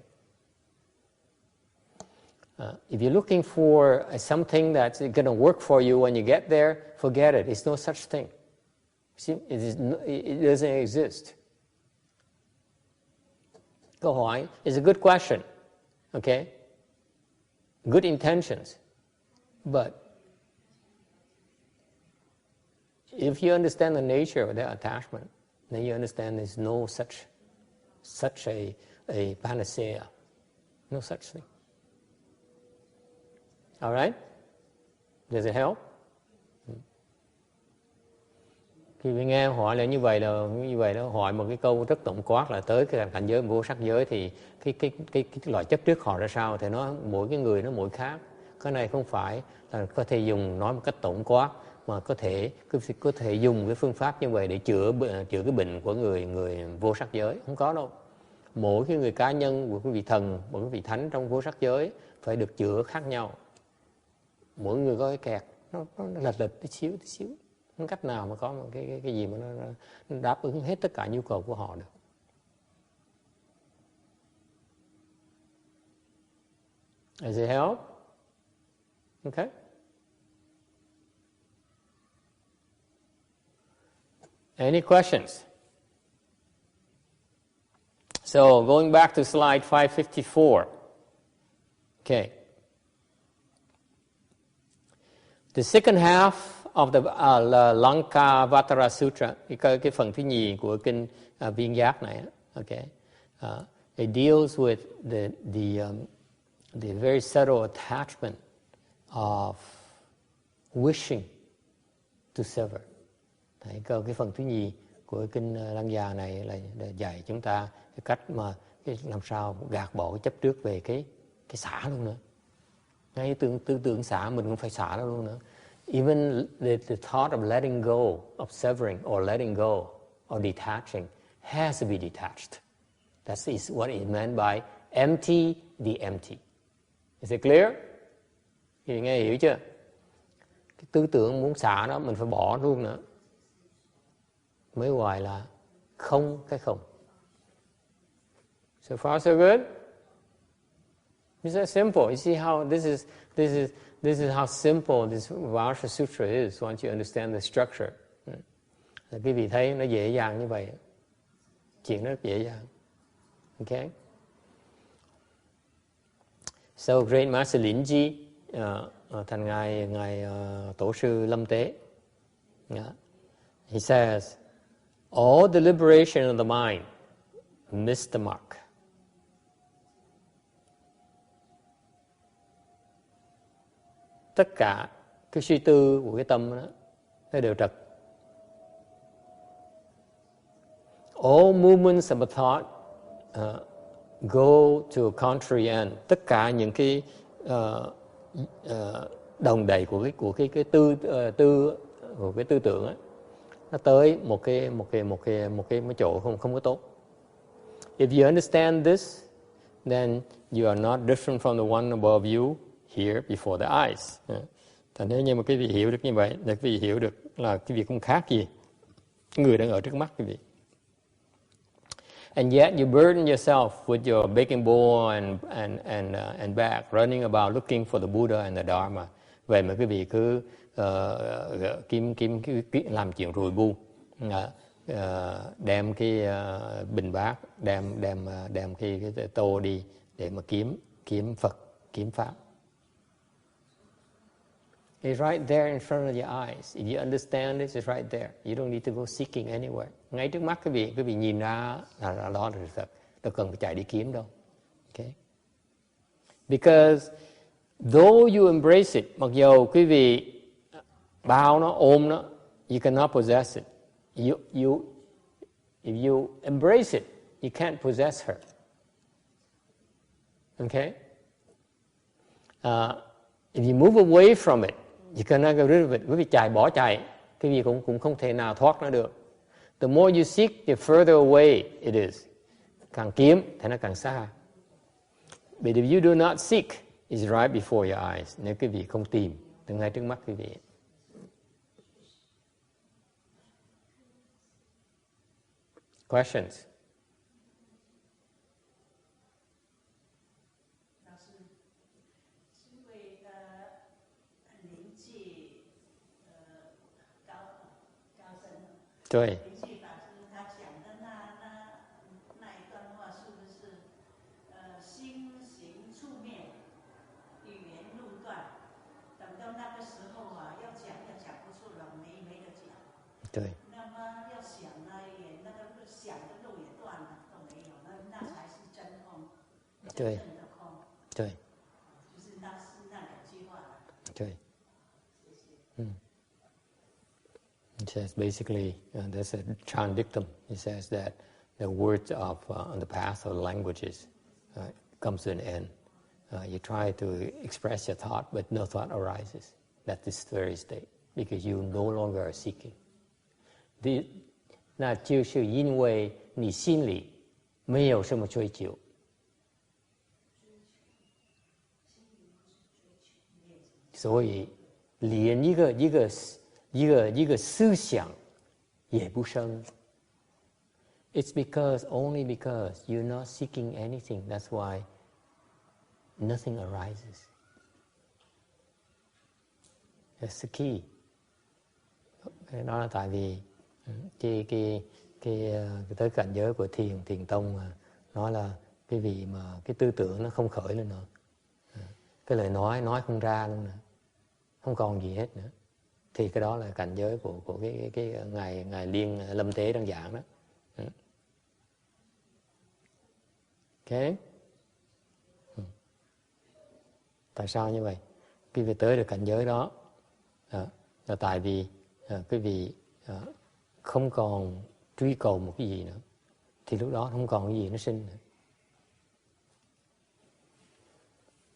If you're looking for something that's going to work for you when you get there, forget it. It's no such thing. See, it doesn't exist. Câu hỏi is a good question, okay? Good intentions, but if you understand the nature of their attachment, then you understand there's no such a panacea, no such thing. All right? Does it help? Khi nghe hỏi là như vậy đó, hỏi một cái câu rất tổng quát là tới cái cảnh giới vô sắc giới thì cái loại chấp trước họ ra sao thì nó mỗi cái người nó mỗi khác. Cái này không phải là có thể dùng nói một cách tổng quát, mà có thể dùng cái phương pháp như vậy để chữa cái bệnh của người vô sắc giới. Không có đâu. Mỗi cái người cá nhân của cái vị thần, một cái vị thánh trong vô sắc giới phải được chữa khác nhau. Mỗi người có cái kẹt nó lệch tí xíu. Không cách nào mà có một cái gì mà nó đáp ứng hết tất cả nhu cầu của họ được. Does it help? Okay. Any questions? So, going back to slide 554. Okay. The second half of the Lanka Vajra Sutra, cái phần thứ nhì của kinh Viên Giác này, okay, it deals with the very subtle attachment of wishing to sever. Đấy, cái phần thứ nhì của kinh Lăng Già này là dạy chúng ta cái cách mà làm sao gạt bỏ cái chấp trước về cái xả luôn nữa. Ngay tư tưởng xả mình cũng phải xả đó luôn nữa. Even the thought of letting go, of severing or letting go or detaching has to be detached. That is what it meant by empty the empty. Is it clear? Thì nghe hiểu chưa? Cái tư tưởng muốn xả đó mình phải bỏ luôn nữa. Mới gọi là không cái không. So far so good? It's that simple. You see how this is how simple this Vajra Sutra is once you understand the structure. là quý vị thấy nó dễ dàng như vậy, chuyện rất dễ dàng. Okay. So Great Master Lin Ji, thành ngài tổ sư Lâm Tế, he says, all the liberation of the mind missed the mark. Tất cả cái suy tư của cái tâm đó, nó đều trật. All movements of a thought go to a contrary end. Tất cả những cái đồng đẩy của cái tư tưởng ấy, nó tới một cái chỗ không có tốt. If you understand this, then you are not different from the one above you here before the eyes. Thành nếu như mà quý vị hiểu được như vậy, là quý vị hiểu được là quý vị không khác gì người đang ở trước mắt quý vị. And yet you burden yourself with your baking bowl and bag, running about looking for the Buddha and the Dharma. Vậy mà quý vị cứ làm chuyện rùi bu, đem cái bình bát, đem cái tô đi để mà kiếm Phật, kiếm Pháp. It's right there in front of your eyes. If you understand it, it's right there. You don't need to go seeking anywhere. Ngay trước mắt quý vị nhìn ra là đó là thật. Đâu cần phải chạy đi kiếm đâu. Okay? Because though you embrace it, mặc dù quý vị bao nó, ôm nó, you cannot possess it. If you embrace it, you can't possess her. Okay? If you move away from it, you cannot get rid of it. Quý vị bỏ chạy, quý vị cũng không thể nào thoát nó được. The more you seek, the further away it is. Càng kiếm thì nó càng xa. But if you do not seek, it's right before your eyes. Nếu quý vị không tìm, thì ngay trước mắt quý vị. Questions? Rồi. Rồi. Rồi. Rồi. Rồi. It says basically, there's a Chan dictum. It says that the words of on the path of languages comes to an end. You try to express your thought, but no thought arises. That's this very state, because you no longer are seeking. 那就是因为你心里没有什么追求。所以连一个思想也不生。It's only because you're not seeking anything. That's why nothing arises. That's the key. Đó là tại vì cái tới cảnh giới của thiền tông mà nói là cái vị mà cái tư tưởng nó không khởi lên nữa, cái lời nói không ra luôn nữa, không còn gì hết nữa, thì cái đó là cảnh giới của cái ngài Liên Lâm Tế đang giảng đó. Okay. Tại sao như vậy? Quý vị tới được cảnh giới đó là tại vì quý vị không còn truy cầu một cái gì nữa, thì lúc đó không còn cái gì nó sinh nữa.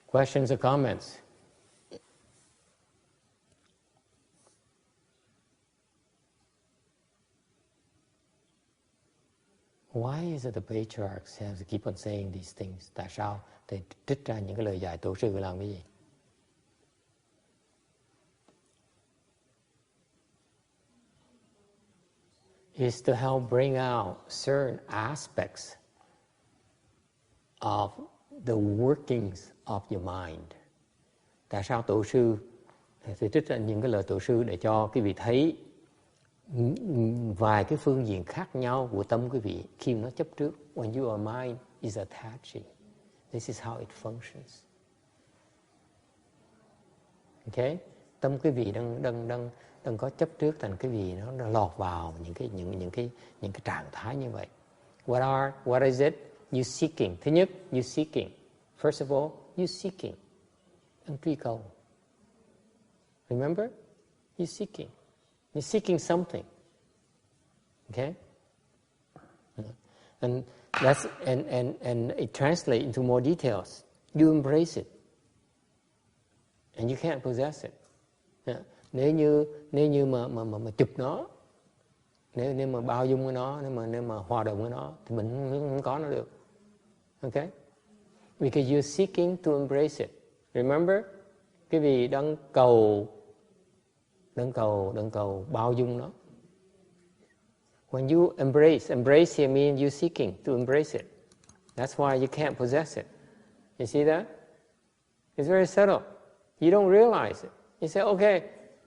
Questions or comments? Why is it the patriarchs have to keep on saying these things? Tại sao thầy trích ra những cái lời dạy tổ sư làm cái gì? Is to help bring out certain aspects of the workings of your mind. Tại sao tổ sư thì trích ra những cái lời tổ sư để cho quý vị thấy vài cái phương diện khác nhau của tâm quý vị khi nó chấp trước. When your mind is attaching, this is how it functions. Okay? Tâm quý vị đang có chấp trước thành cái gì nó lọt vào những cái trạng thái như vậy. What is it? You seeking. Thứ nhất, you seeking. First of all, you seeking. Đang truy cầu. Remember? You seeking. You're seeking something. Okay? And it translates into more details. You embrace it. And you can't possess it. Yeah. Nếu như mà chụp nó, nếu mà bao dung với nó, nếu mà hòa đồng với nó, thì mình không có nó được. Okay? Because you're seeking to embrace it. Remember? Cái vì đang cầu bao dung nó. When you embrace here means you're seeking to embrace it. That's why you can't possess it. You see that? It's very subtle. You don't realize it. You say, okay,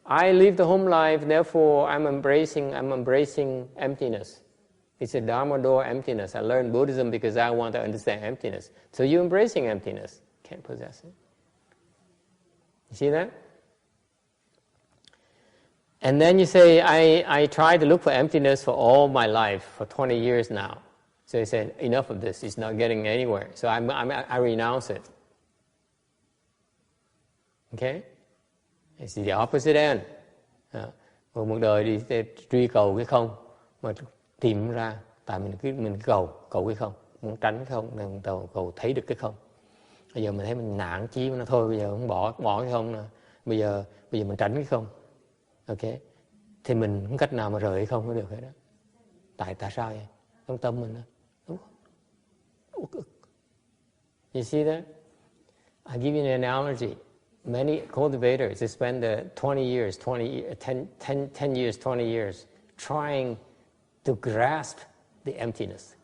I live the home life, therefore I'm embracing emptiness. It's a dharma door emptiness. I learned Buddhism because I want to understand emptiness. So you're embracing emptiness. Can't possess it. You see that? And then you say, I tried to look for emptiness for all my life, for 20 years now. So you said, enough of this. It's not getting anywhere. So I renounce it. Okay? It's the opposite end. Một đời đi truy cầu cái không, mà tìm ra, tại mình cầu cái không, muốn tránh cái không, nên cầu thấy được cái không. Bây giờ mình thấy mình nản chí nó thôi, bây giờ không bỏ cái không nè. Bây giờ mình tránh cái không. Okay? Thì mình không cách nào mà rời cái không có được hết đó. Tại sao vậy? Trong tâm mình đó. Đúng không? You see that? I'll give you an analogy. Many cultivators, they spend 20 years trying to grasp the emptiness.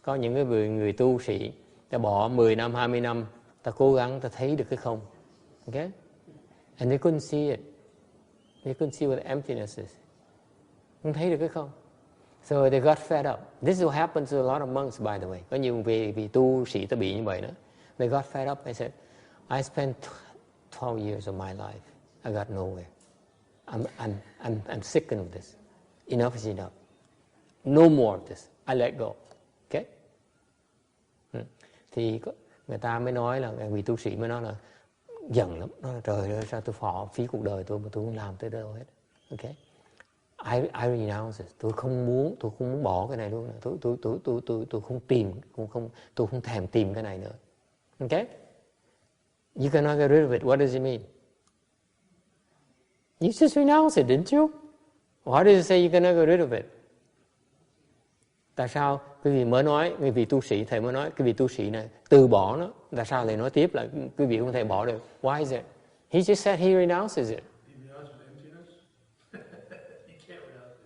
Có những cái người tu sĩ, ta bỏ 10 năm, 20 năm, ta cố gắng, ta thấy được cái không. Okay? And they couldn't see it. They couldn't see what the emptiness is. Không thấy được cái không. So they got fed up. This is what happens to a lot of monks, by the way. Có nhiều vị tu sĩ ta bị như vậy đó. They got fed up. They said, I spent 12 years of my life. I got nowhere. I'm sick of this. Enough is enough. No more of this. I let go. Okay? Thì người ta mới nói là, vị tu sĩ mới nói là giận lắm. Nói là trời ơi, sao tôi phí cuộc đời tôi mà tôi không làm tới đâu hết. Okay? I renounce it. Tôi không muốn bỏ cái này luôn. Tôi không tìm, tôi không thèm tìm cái này nữa. Okay? You cannot get rid of it. What does it mean? You just renounce it, didn't you? Why does it say you cannot get rid of it? Tại sao quý vị mới nói, quý vị tu sĩ, thầy mới nói, quý vị tu sĩ này từ bỏ nó. Tại sao lại nói tiếp là quý vị không thể bỏ được? Why is it? He just said he renounces it. He renounces emptiness? You can't renounce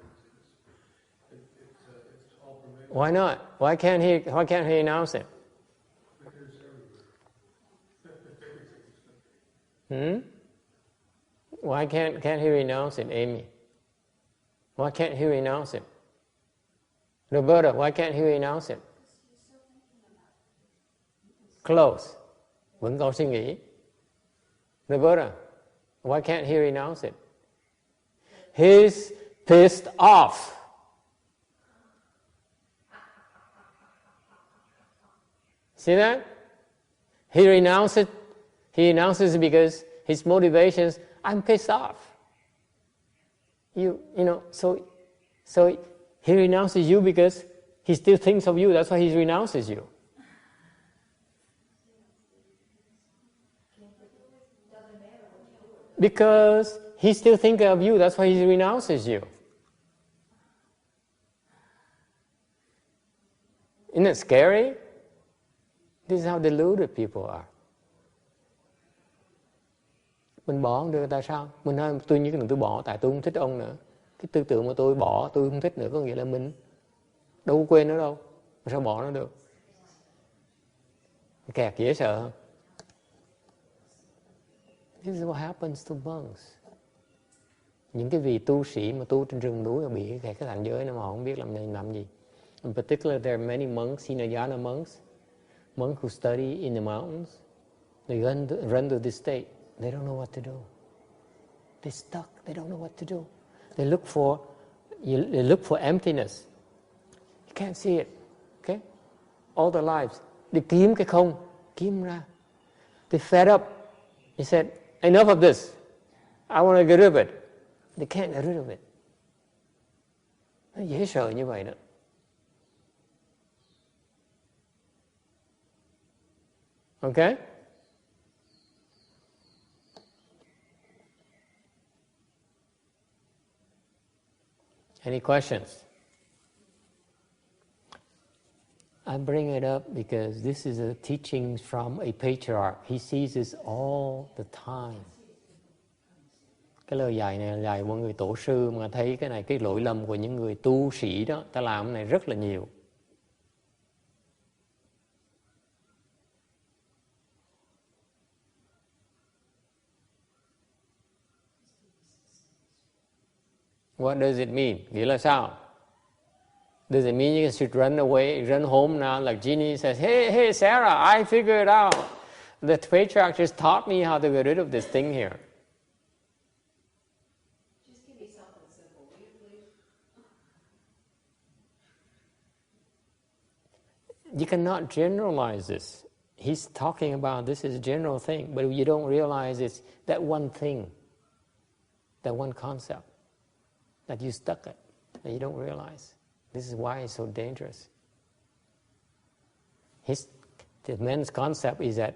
emptiness. It's all pervasive. Why not? Why can't he renounce it? Because everywhere. Why can't he renounce it, Amy? Why can't he renounce it? Roberta, why can't he renounce it? Close. Vẫn còn suy nghĩ. Roberta, why can't he renounce it? He's pissed off. See that? He renounces it because his motivations, I'm pissed off. You know, so he renounces you because he still thinks of you. That's why he renounces you. Because he still thinks of you. That's why he renounces you. Isn't it scary? This is how deluded people are. Mình bỏ không được, tại sao? Mình nói tôi nhất là tôi bỏ tại tôi không thích ông nữa. Cái tư tưởng mà tôi bỏ, tôi không thích nữa, có nghĩa là mình đâu có quên nó đâu. Mà sao bỏ nó được? Kẹt dễ sợ không? This is what happens to monks. Những cái vị tu sĩ mà tu trên rừng núi bị cái cảnh giới này mà họ không biết làm gì. In particular, there are many monks, Hinayana monks who study in the mountains. They run to this state. They don't know what to do. They're stuck. They don't know what to do. They look for emptiness. You can't see it. Okay? All their lives. They kiếm cái không, kiếm ra. They fed up. He said, enough of this. I want to get rid of it. They can't get rid of it. Nó dễ sợ như vậy đó. Okay? Any questions? I bring it up because this is a teaching from a patriarch. He sees this all the time. Cái lời dạy này là dạy mọi người tổ sư mà thấy cái này, cái lỗi lầm của những người tu sĩ đó, ta làm cái này rất là nhiều. What does it mean? Nghĩa là sao? Does it mean you should run away, run home now like Jeannie says, hey Sarah, I figured it out. The patriarch just taught me how to get rid of this thing here. Just give me something simple, will you please? You cannot generalize this. He's talking about this is a general thing, but you don't realize it's that one thing, that one concept that you stuck at, that you don't realize. This is why it's so dangerous. The man's concept is that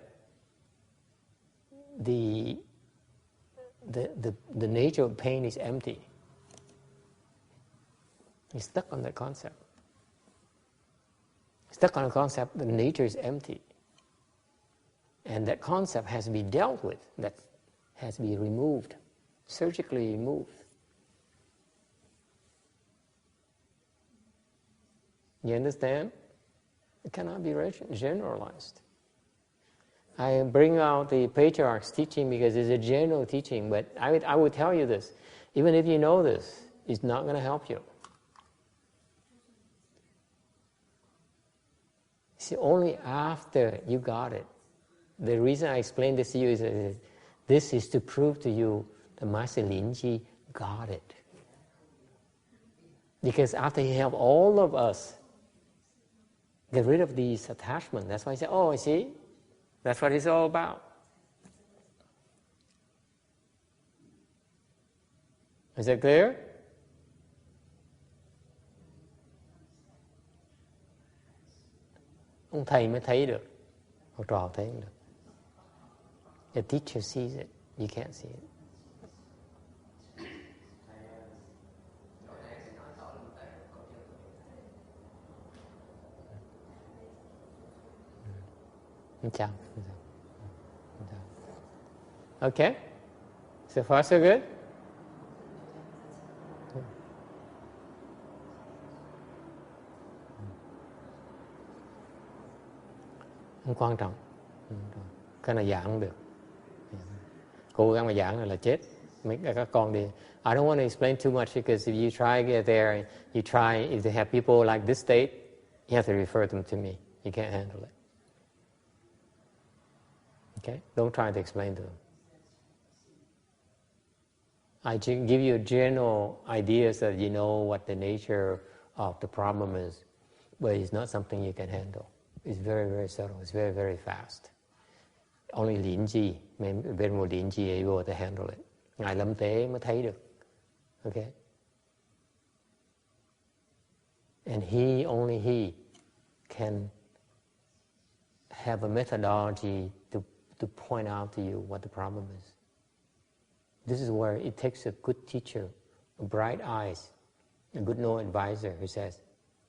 the nature of pain is empty. He's stuck on that concept. Stuck on a concept that nature is empty. And that concept has to be dealt with, that has to be removed, surgically removed. You understand? It cannot be generalized. I bring out the patriarch's teaching because it's a general teaching, but I would tell you this. Even if you know this, it's not going to help you. See, only after you got it. The reason I explained this to you is that this is to prove to you that Master Linji got it. Because after he helped all of us get rid of these attachments, that's why he said, oh, see, that's what it's all about. Is that clear? Ông thầy mới thấy được, học trò thấy không được. The teacher sees it, you can't see it. Chào. Okay? So far so good? Không quan trọng. Cái này giảng không được. Cố gắng mà giảng là chết. Mấy các con đi. I don't want to explain too much because if you try to get there, you try, if they have people like this state, you have to refer them to me. You can't handle it. Okay? Don't try to explain to them. I give you general ideas so that you know what the nature of the problem is, but it's not something you can handle. It's very, very subtle. It's very, very fast. Only Linji, very more Linji able to handle it. Ngài Lâm Tế mới thấy được. Okay? And only he can have a methodology to point out to you what the problem is. This is where it takes a good teacher, bright eyes, a good advisor who says,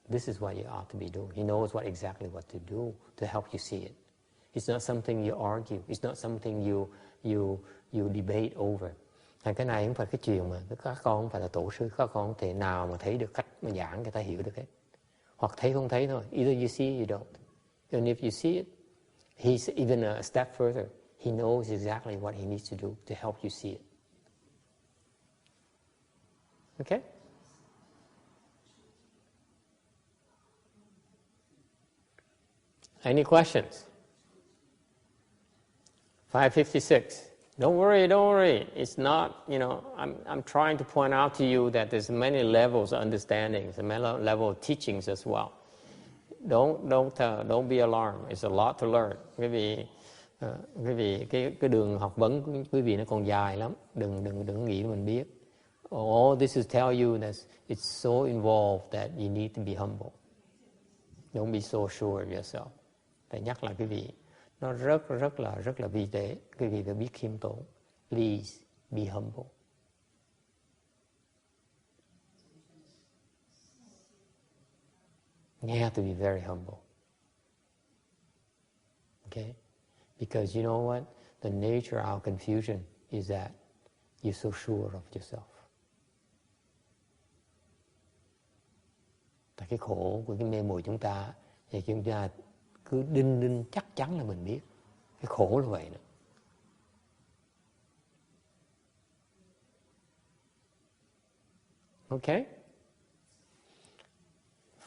this is what you ought to be doing. He knows exactly what to do to help you see it. It's not something you argue. It's not something you debate over. Cái này không phải cái chuyện mà các con không phải là tổ sư, các con không thể nào mà thấy được cách mà giảng người ta hiểu được hết. Hoặc thấy không thấy thôi. Either you see, you don't. And if you see it, he's even a step further. He knows exactly what he needs to do to help you see it. Okay? Any questions? 556. Don't worry, don't worry. It's not, I'm trying to point out to you that there's many levels of understanding, many level of teachings as well. Don't be alarmed. It's a lot to learn. Quý vị cái đường học vấn của quý vị nó còn dài lắm. Đừng nghĩ mình biết. All this is tell you that it's so involved that you need to be humble. Don't be so sure of yourself. Phải nhắc lại quý vị, nó rất là vi tế. Quý vị phải biết khiêm tốn. Please be humble. You have to be very humble. Okay? Because you know what? The nature of our confusion is that you're so sure of yourself. Tại cái khổ của cái mê muội chúng ta thì chúng ta cứ đinh chắc chắn là mình biết. Cái khổ là vậy đó. Okay?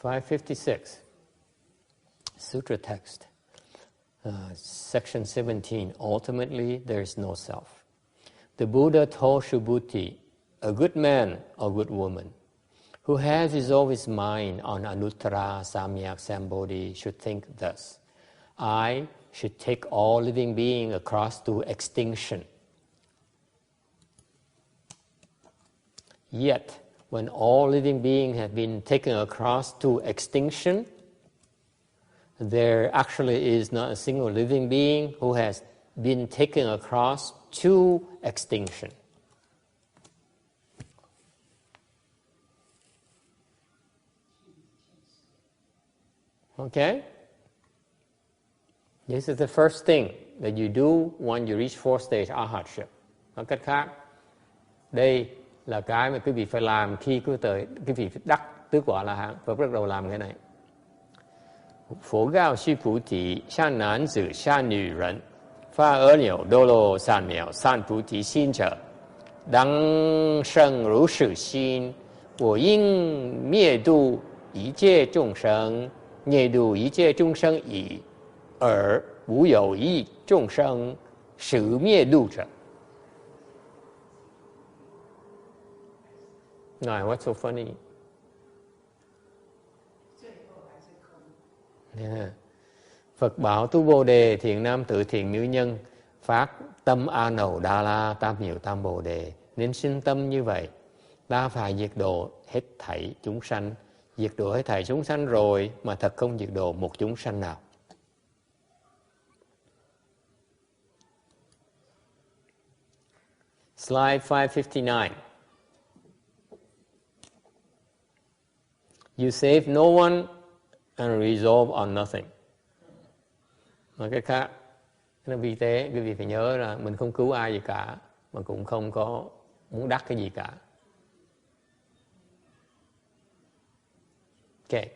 556. Sutra text. Section 17. Ultimately, there is no self. The Buddha told Subhuti, a good man or good woman, who has resolved his mind on Anuttara Samyak Sambodhi should think thus: I should take all living beings across to extinction. Yet, when all living beings have been taken across to extinction, there actually is not a single living being who has been taken across to extinction. Okay? This is the first thing that you do when you reach fourth stage arhatship. Nói cách khác, đây là cái mà quý vị phải làm khi quý vị đắc tứ quả La Hán. Phải bắt đầu làm cái này. 佛告须菩提，像男子像女人，发阿耨多罗三藐三菩提心者，当生如是心。我应灭度一切众生，灭度一切众生已，而无有一众生实灭度者。Ngài, what's so funny? Yeah. Phật bảo tu Bồ Đề, thiện nam tử thiện nữ nhân, phát tâm A Nậu Đa La Tam Nhiều Tam Bồ Đề, nên sinh tâm như vậy. Ta phải diệt độ hết thảy chúng sanh, diệt độ hết thảy chúng sanh rồi mà thật không diệt độ một chúng sanh nào. Slide 559. You save no one and resolve on nothing. Nói cách khác, nó vi tế, quý vị phải nhớ là mình không cứu ai gì cả, mà cũng không có muốn đắc cái gì cả. Okay.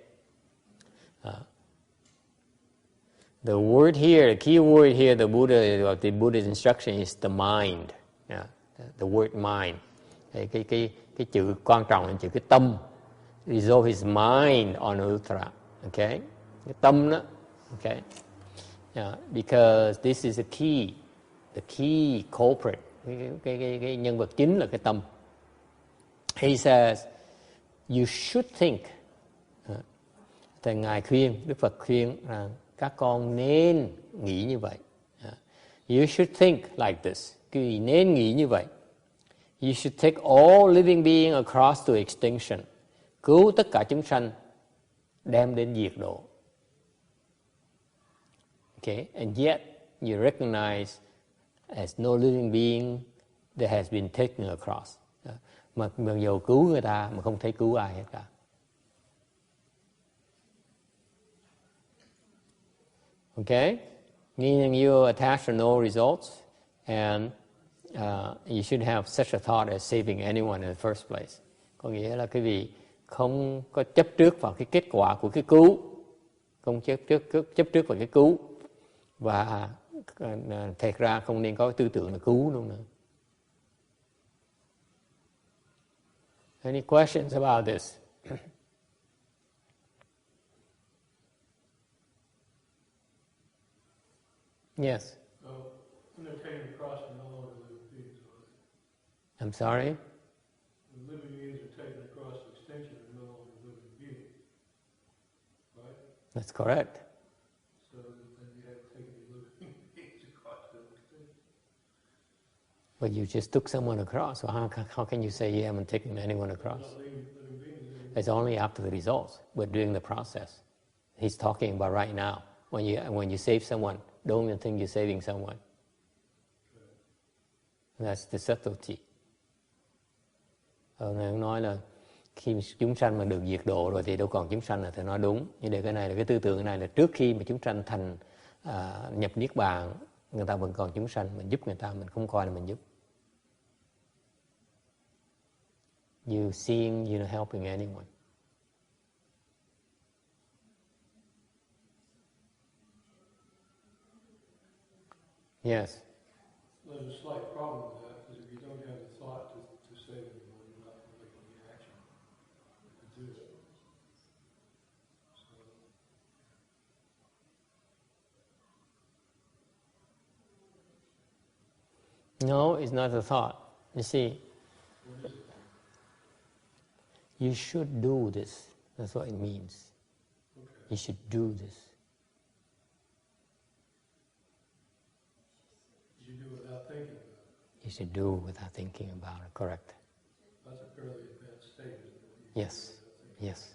The word here, the key word here, the Buddha's instruction is the mind. Yeah, the word mind. Cái chữ quan trọng là chữ cái tâm. Resolve his mind on Uttara. Okay? Cái tâm đó. Okay? Yeah, because this is the key culprit. Cái nhân vật chính là cái tâm. He says, you should think. Thì Ngài khuyên, Đức Phật khuyên rằng các con nên nghĩ như vậy. You should think like this. Quý vị nên nghĩ như vậy. You should take all living beings across to extinction. Cứu tất cả chúng sanh, đem đến diệt độ. Okay, and yet you recognize as no living being that has been taken across. Mà dù cứu người ta mà không thấy cứu ai hết cả. Okay, meaning you attach to no results, and you should have such a thought as saving anyone in the first place. Có nghĩa là quý vị không có chấp trước vào cái kết quả của cái cứu, không chấp trước vào cái cứu, và thật ra không nên có tư tưởng là cứu luôn nữa. Any questions about this? Yes. When they're taken across, they're no longer living beings, are they? I'm sorry? When living beings are taken across extinction, they're no longer living beings, right? That's correct. So then you have taken the living beings across the extinction. But you just took someone across, so how can you say you haven't taken anyone across? They're not living beings anymore. It's only after the results, but during the process. He's talking about right now. When you save someone, don't even think you're saving someone. That's the subtlety. Này ông nói là khi chúng sanh mà được diệt độ rồi thì đâu còn chúng sanh là thì nói đúng. Nhưng để cái này là cái tư tưởng này là trước khi mà chúng sanh thành nhập niết bàn, người ta vẫn còn chúng sanh, mình giúp người ta, mình không coi là mình giúp. You seeing, you're not helping anyone. Yes. There's a slight problem with that, because if you don't have the thought to save anyone, you're not making the action to do it. So. No, it's not a thought. You see, What is it? you should do this. That's what it means. Okay. You should do this. You do it without thinking about it. You should do without thinking about it. Correct. That's a fairly advanced state, isn't it? Yes. Yes.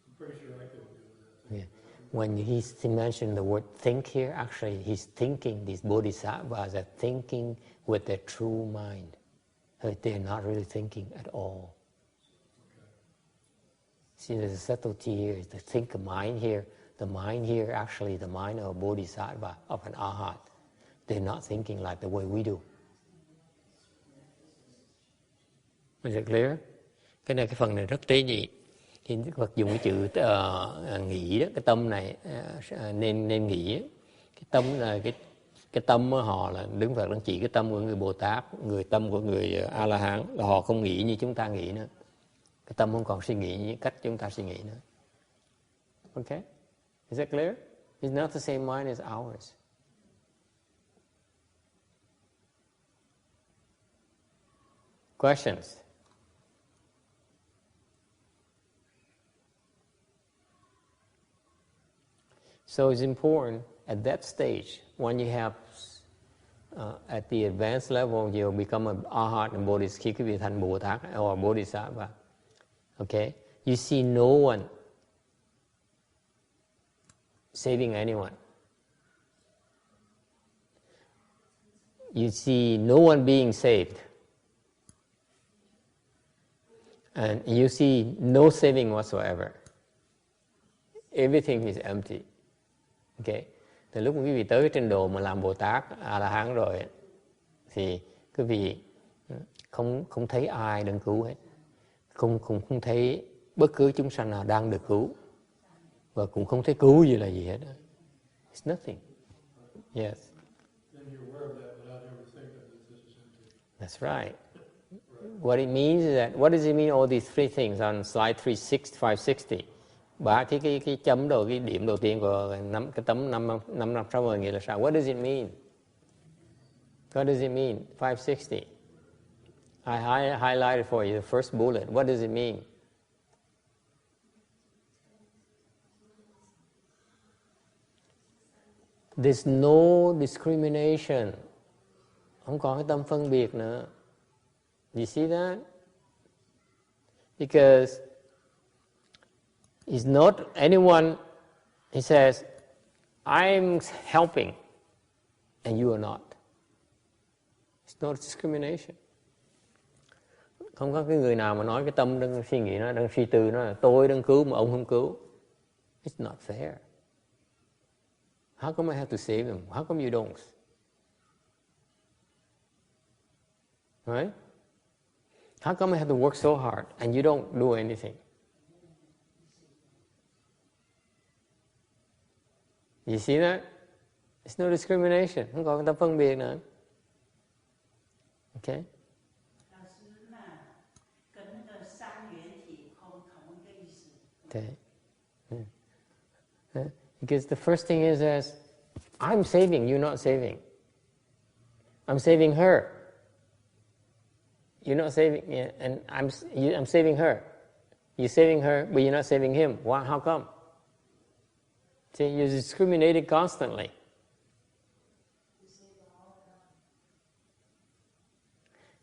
I'm pretty sure I couldn't do it without Yeah. thinking about it. When he mentioned the word think here, actually he's thinking, these bodhisattvas are thinking with their true mind. They're not really thinking at all. See, there's a subtlety here, the think mind here. The mind here, actually the mind of a bodhisattva, of an arhat. They're not thinking like the way we do. Is it clear? Cái này, cái phần này rất tế nhị. Khi Đức Phật dùng cái chữ nghĩ đó, cái tâm này nên nghĩ. Cái tâm là cái tâm của họ là Đức Phật đang chỉ cái tâm của người Bồ Tát, người tâm của người A La Hán là họ không nghĩ như chúng ta nghĩ nữa. Cái tâm không còn suy nghĩ như cách chúng ta suy nghĩ nữa. Okay? Is that clear? It's not the same mind as ours. Questions? So it's important at that stage, when you have, at the advanced level, you become an arhat and bodhisattva, khi quý vị thành Bồ Tát or bodhisattva. Okay? You see no one saving anyone. You see no one being saved. And you see no saving whatsoever. Everything is empty. Okay. Từ lúc quý vị tới cái trình độ mà làm Bồ Tát, A-la-hán rồi, thì quý vị không thấy ai đang cứu hết. Không thấy bất cứ chúng sanh nào đang được cứu. Và cũng không thấy cứu gì là gì hết. It's nothing. Yes. Then you're aware of that without ever thinking that this is empty. That's right. What it means is that, what does it mean, all these three things on slide 560? Cái chấm đầu, cái điểm đầu tiên của cái tấm 560 nghĩa là sao? What does it mean? What does it mean? 560. I highlighted for you the first bullet. What does it mean? There's no discrimination. Không có cái tâm phân biệt nữa. You see that? Because it's not anyone, he says, I'm helping and you are not. It's not discrimination. Không có cái người nào mà nói cái tâm đang suy nghĩ nó, đang suy tư nó là tôi đang cứu mà ông không cứu. It's not fair. How come I have to save them? How come you don't? Right? How come I have to work so hard and you don't do anything? You see that? It's no discrimination. Không có cái tâm phân biệt nữa. Okay? Okay. Because the first thing is I'm saving, you're not saving. I'm saving her. You're not saving, and I'm saving her. You're saving her, but you're not saving him. Why? How come? See, you're discriminating constantly.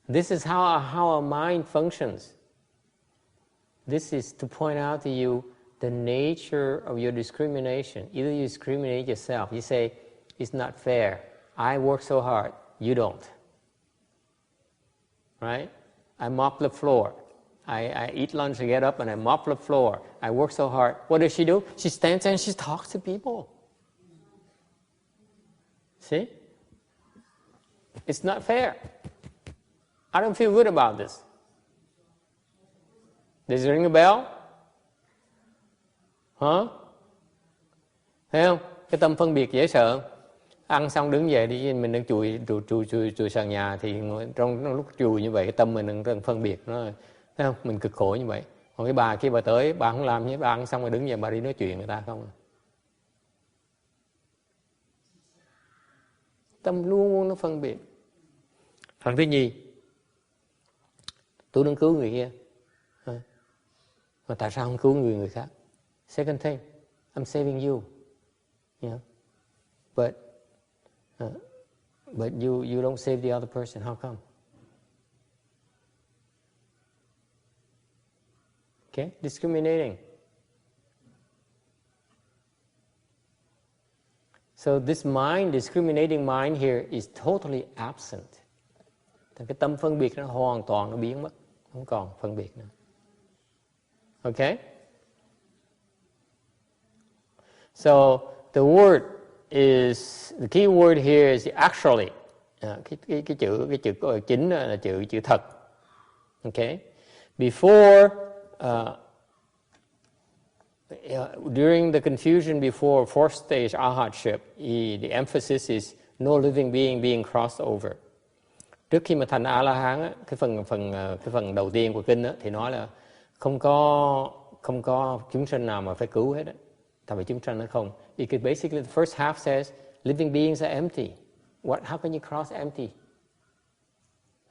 This is how our mind functions. This is to point out to you the nature of your discrimination. Either you discriminate yourself. You say, it's not fair. I work so hard. You don't. Right? I mop the floor. I eat lunch, I get up and I mop the floor. I work so hard. What does she do? She stands there and she talks to people. See? It's not fair. I don't feel good about this. Does it ring a bell? Hả? Thấy không? Cái tâm phân biệt dễ sợ. Ăn xong đứng về đi, mình đang chùi sàn nhà thì trong lúc chùi như vậy cái tâm mình đang phân biệt nó, thấy không? Mình cực khổ như vậy. Còn cái bà kia bà tới, bà không làm gì, bà ăn xong rồi đứng về bà đi nói chuyện người ta không. Tâm luôn luôn nó phân biệt. Phần thứ nhì, tôi đang cứu người kia, mà tại sao không cứu người khác? Second thing, I'm saving you, but you don't save the other person. How come? Okay, discriminating. So this mind, discriminating mind here is totally absent. Cái tâm phân biệt nó hoàn toàn nó biến mất, không còn phân biệt nữa. Okay? So the word is, the key word here is actually. Cái chữ chính là chữ thật. Okay? Before, during the confusion before fourth stage arhatship, the emphasis is no living being being crossed over. Trước khi mà thành A-la-hán, cái phần đầu tiên của kinh thì nói là không có chúng sanh nào mà phải cứu hết. Tại vì chúng sanh nó không. Because basically the first half says living beings are empty. How can you cross empty?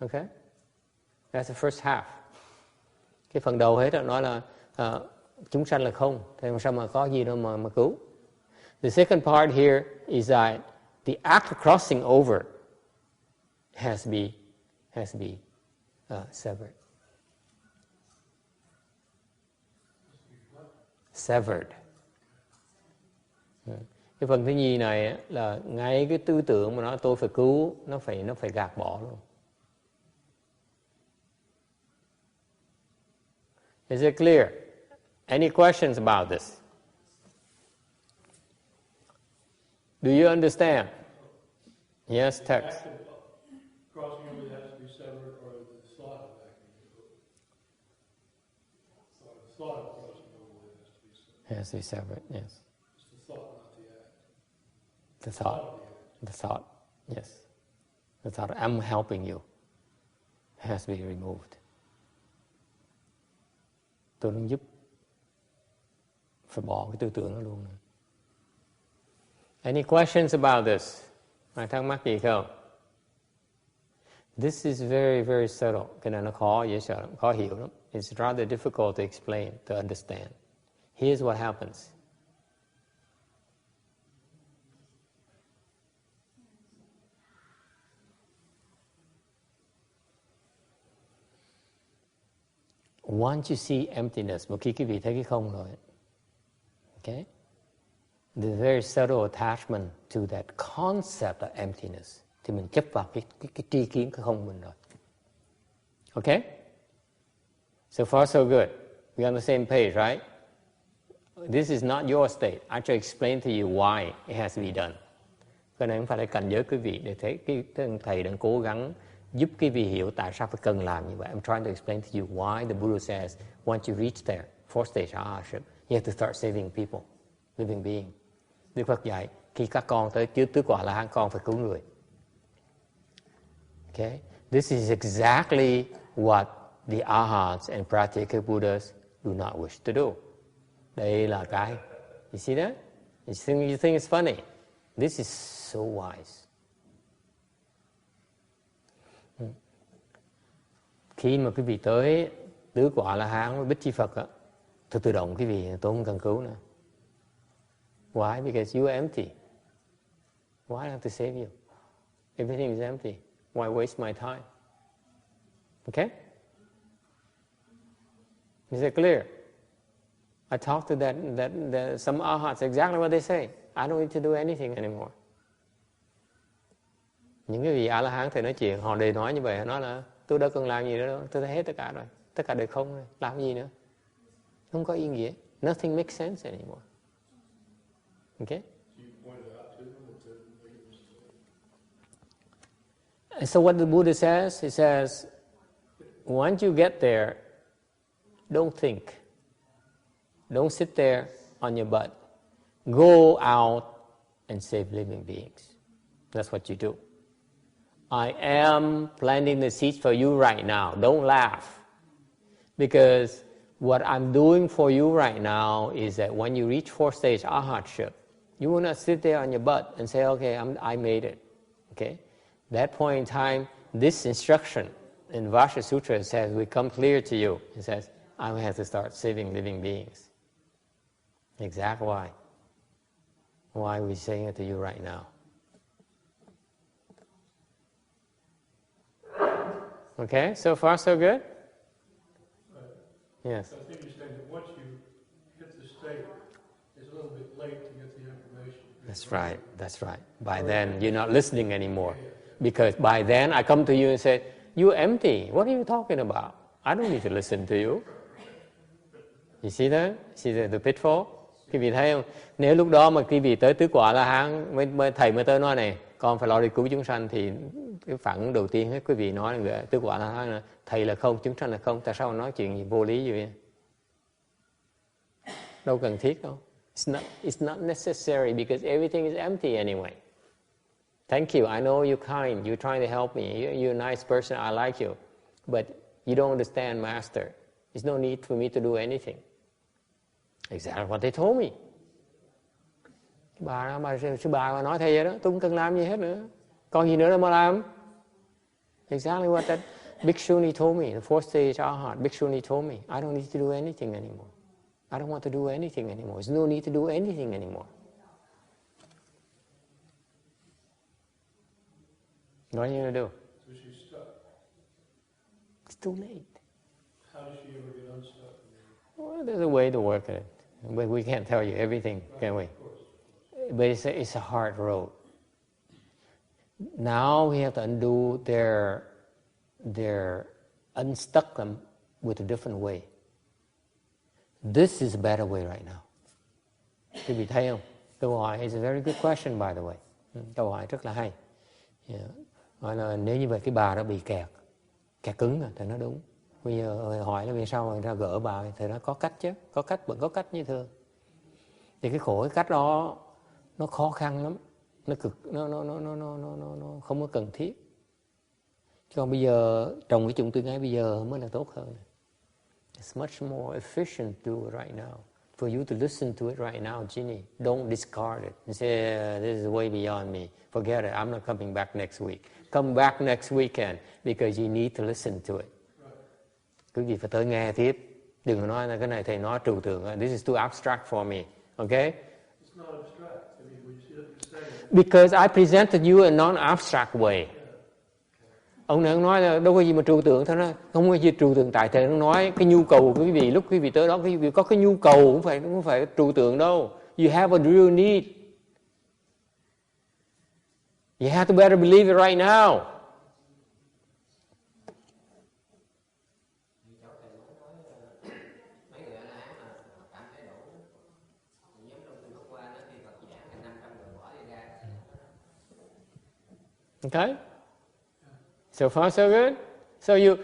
Okay? That's the first half. Cái phần đầu hết nói là chúng sanh là không. Thì sao mà có gì đâu mà cứu? The second part here is that the act of crossing over has to be severed. Severed. Cái phần thứ nhì này là ngay cái tư tưởng mà nói tôi phải cứu, nó phải gạt bỏ luôn. Is it clear? Any questions about this? Do you understand? Yes, text. Crossing over has to be severed, or the thought of acting. The thought of crossing over has to be severed. Has to be severed, yes. It's the thought, not the act. The thought, yes. The thought, I'm helping you, has to be removed. Tôi đang giúp. Phải bỏ cái tư tưởng đó luôn. Any questions about this? Ai thắc mắc gì không? This is very, very subtle. Cái này nó khó, dễ sợ lắm, khó hiểu lắm. It's rather difficult to explain, to understand. Here's what happens. Once you see emptiness, một khi quý vị thấy cái không rồi, okay? The very subtle attachment to that concept of emptiness, thì mình chấp vào cái tri kiến cái không mình rồi. Okay? So far so good. We're on the same page, right? This is not your state. I try to explain to you why it has to be done. Cái này không phải là cảnh giới quý vị để thấy cái thầy đang cố gắng giúp quý vị hiểu tại sao phải cần làm như vậy. I'm trying to explain to you why the Buddha says once you reach there, fourth stage arhatship, you have to start saving people, living being. Đức Phật dạy khi các con tới tứ quả La Hán, con phải cứu người. Okay, this is exactly what the arhats and pratyeka Buddhas do not wish to do. Đây là cái. You see that? You think it's funny? This is so wise. Khi mà quý vị tới tứ quả La Hán với Bích Chi Phật á, thì tự động quý vị tôi không cần cứu nữa. Why? Because you are empty. Why do I have to save you? Everything is empty. Why waste my time? Okay? Is it clear? I talked to some arhats, exactly what they say. I don't need to do anything anymore. Những cái vị A-la-hán thì nói chuyện, họ đều nói như vậy, họ nói là tôi đâu cần làm gì nữa đâu, tôi thấy hết tất cả rồi, tất cả đều không rồi, làm gì nữa? Không có ý nghĩa. Nothing makes sense anymore. Okay? So what the Buddha says, he says, once you get there, don't think. Don't sit there on your butt. Go out and save living beings. That's what you do. I am planting the seeds for you right now. Don't laugh. Because what I'm doing for you right now is that when you reach fourth stage arhatship, you will not sit there on your butt and say, okay, I made it. Okay? That point in time, this instruction in Vajra Sutra says, we come clear to you. It says, I will have to start saving living beings. Exactly why. Why we're saying it to you right now. Okay, so far so good? Yes. I think you're saying that once you hit the state, it's a little bit late to get the information. That's right, that's right. By then, you're not listening anymore. Because by then, I come to you and say, you're empty. What are you talking about? I don't need to listen to you. You see that? See the pitfall? Quý vị thấy không? Nếu lúc đó mà quý vị tới tứ quả La Hán, thầy mới tới nói này, con phải lo đi cứu chúng sanh, thì cái phản ứng đầu tiên hết quý vị nói là tứ quả La Hán là thầy là không, chúng sanh là không, tại sao nói chuyện gì vô lý vậy? Đâu cần thiết đâu. It's not necessary because everything is empty anyway. Thank you, I know you're kind, you're trying to help me, you're a nice person, I like you, but you don't understand, Master. There's no need for me to do anything. Exactly what they told me. Sư bà nói thầy vậy đó, tôi không cần làm gì hết nữa. Còn gì nữa đâu mà làm. Exactly what that Bhikshuni told me, the fourth stage Arhat, Bhikshuni told me, I don't need to do anything anymore. I don't want to do anything anymore. There's no need to do anything anymore. What are you going to do? So she's stuck. It's too late. How does she ever get unstuck? Well, there's a way to work at it. But we can't tell you everything, can we? But it's a hard road. Now we have to undo their unstuck them with a different way. This is a better way right now. Quý vị thấy không? Câu hỏi is a very good question, by the way. Câu hỏi rất là hay. Hỏi là nếu như vậy cái bà đó bị kẹt cứng rồi, thì nó đúng. Bây giờ hỏi là vì sao người ta gỡ bà, thì nó có cách chứ, có cách vẫn có cách như thường. Thì cái khổ cái cách đó nó khó khăn lắm, nó không có cần thiết. Chứ còn bây giờ trồng cái chủng từ ngay bây giờ mới là tốt hơn. It's much more efficient to do it right now. For you to listen to it right now, Ginny, don't discard it and say, this is way beyond me. Forget it, I'm not coming back next week. Come back next weekend because you need to listen to it. Cứ gì phải tới nghe tiếp. Đừng có nói là cái này thầy nói trừu tượng. This is too abstract for me. Okay? It's not abstract. I mean, when you see what you're saying. Because I presented you a non-abstract way. Ông này ông nói là đâu có gì mà trừu tượng thôi đó. Không có gì trừu tượng, tại thầy ông nói cái nhu cầu của quý vị, lúc quý vị tới đó quý vị có cái nhu cầu, không phải trừu tượng đâu. You have a real need. You have to better believe it right now. Okay? So far so good? So you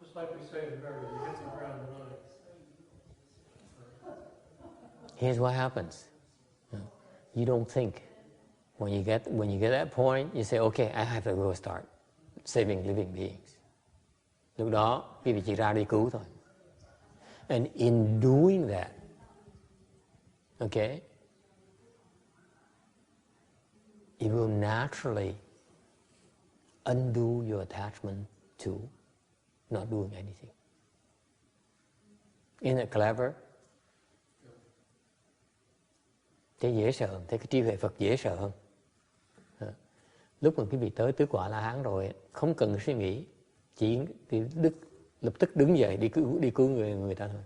Just like we say in America, you hit the ground running. Here's what happens. You don't think. When you get that point, you say, okay, I have to go start saving living beings. Lúc đó quý vị chỉ ra đi cứu thôi. And in doing that, okay, it will naturally undo your attachment to not doing anything. Isn't it clever? Thế dễ sợ, thế cái trí huệ Phật dễ sợ hơn. Lúc mà quý vị tới tứ quả La Hán rồi, không cần suy nghĩ, chỉ lập tức đứng dậy đi cứu người ta thôi.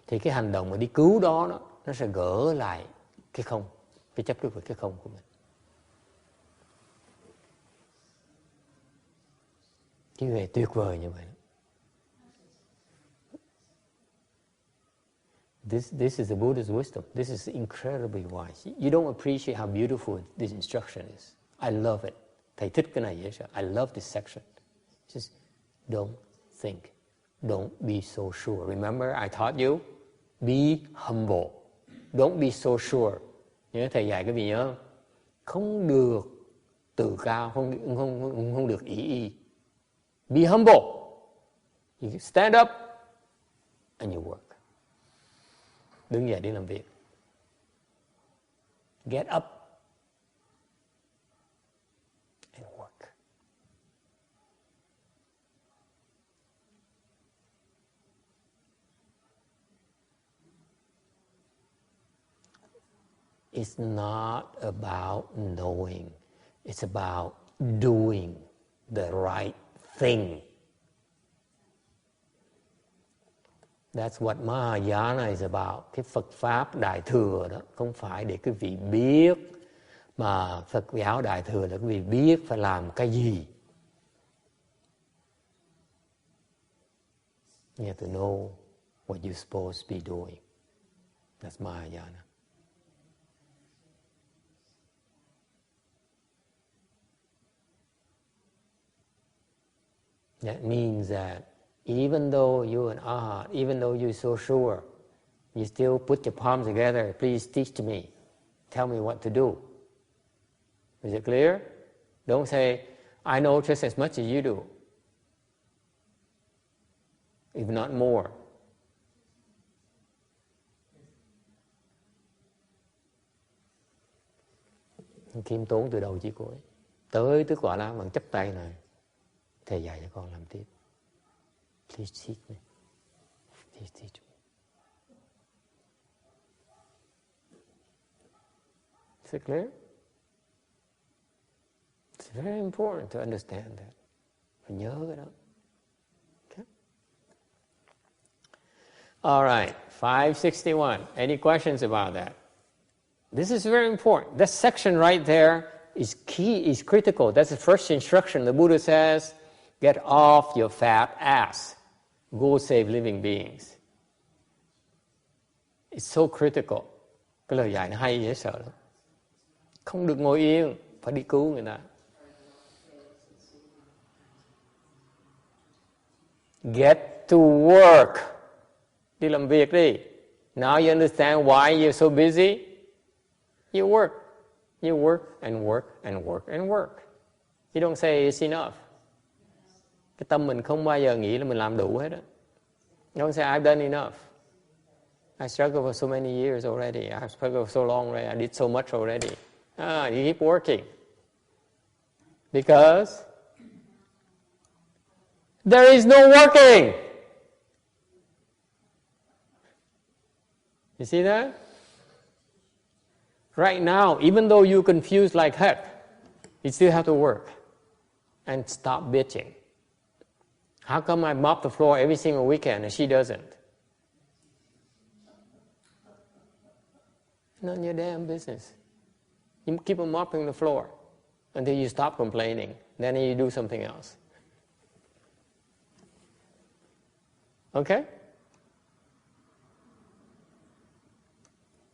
Thì cái hành động mà đi cứu đó nó sẽ gỡ lại cái không, cái chấp trước về cái không của mình. Trí huệ tuyệt vời như vậy. This is the Buddha's wisdom. This is incredibly wise. You don't appreciate how beautiful this instruction is. I love it. Thầy thích cái này dễ sợ. I love this section. Just don't think. Don't be so sure. Remember I taught you? Be humble. Don't be so sure. Nhớ thầy dạy cái gì nhớ không? Không được tự cao, không được ý. Be humble. You stand up and you work. Đứng dậy đi làm việc. Get up and work. It's not about knowing. It's about doing the right thing. That's what Mahayana is about. Cái Phật Pháp Đại Thừa đó, không phải để quý vị biết, mà Phật giáo Đại Thừa là quý vị biết phải làm cái gì. You have to know what you're supposed to be doing. That's Mahayana. That means that even though you're an arhat, even though you're so sure, you still put your palms together. Please teach me. Tell me what to do. Is it clear? Don't say, I know just as much as you do, if not more. Khiêm tốn từ đầu chí cuối. Tới tứ quả La Hán chấp tay này. Thầy dạy cho con làm tiếp. Please teach me. Please teach me. Is it clear? It's very important to understand that. Phải nhớ cái đó. Okay. All right, 561. Any questions about that? This is very important. That section right there is key, is critical. That's the first instruction. The Buddha says, get off your fat ass. Go save living beings. It's so critical. Cái lời dạy nó hay dễ sợ lắm. Không được ngồi yên, phải đi cứu người ta. Get to work. Đi làm việc đi. Now you understand why you're so busy? You work. You work and work and work and work. You don't say it's enough. Cái tâm mình không bao giờ nghĩ là mình làm đủ hết á. Don't say I've done enough. I struggled for so many years already. I've struggled for so long already. I did so much already. You keep working. Because there is no working. You see that? Right now, even though you're confused like heck, you still have to work and stop bitching. How come I mop the floor every single weekend and she doesn't? None of your damn business. You keep on mopping the floor until you stop complaining. Then you do something else. Okay?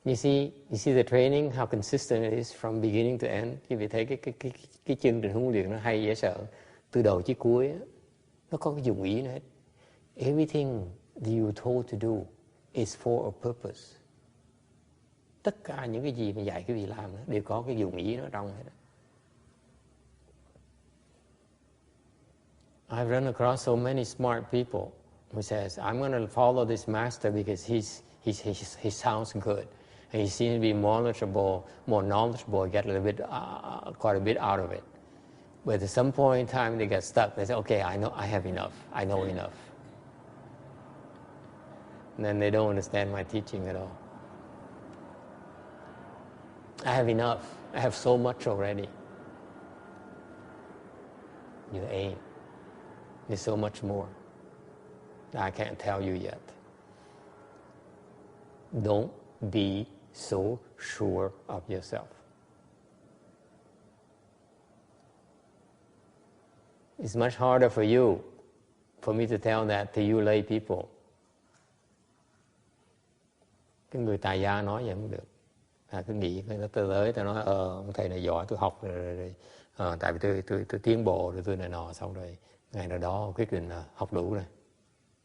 You see the training, how consistent it is from beginning to end. Quý vị thấy cái chương trình huấn luyện nó hay dễ sợ. Từ đầu chí cuối, nó có cái dụng ý nữa hết. Everything that you're told to do is for a purpose. Tất cả những cái gì mà dạy quý vị làm đều có cái dụng ý nó trong hết. I've run across so many smart people who says, I'm going to follow this master because he sounds good. And he seems to be more knowledgeable, get a little bit, quite a bit out of it. But at some point in time, they get stuck. They say, okay, I have enough. I know enough. And then they don't understand my teaching at all. I have enough. I have so much already. You ain't. There's so much more. I can't tell you yet. Don't be so sure of yourself. It's much harder for me to tell that to you lay people. Cái người tài gia nói vậy không được. Cứ nghĩ nó tới tôi nói ông thầy này giỏi, tôi học rồi, tại vì tôi tiến bộ rồi tôi này nọ, xong rồi ngày nào đó quyết định là học đủ rồi,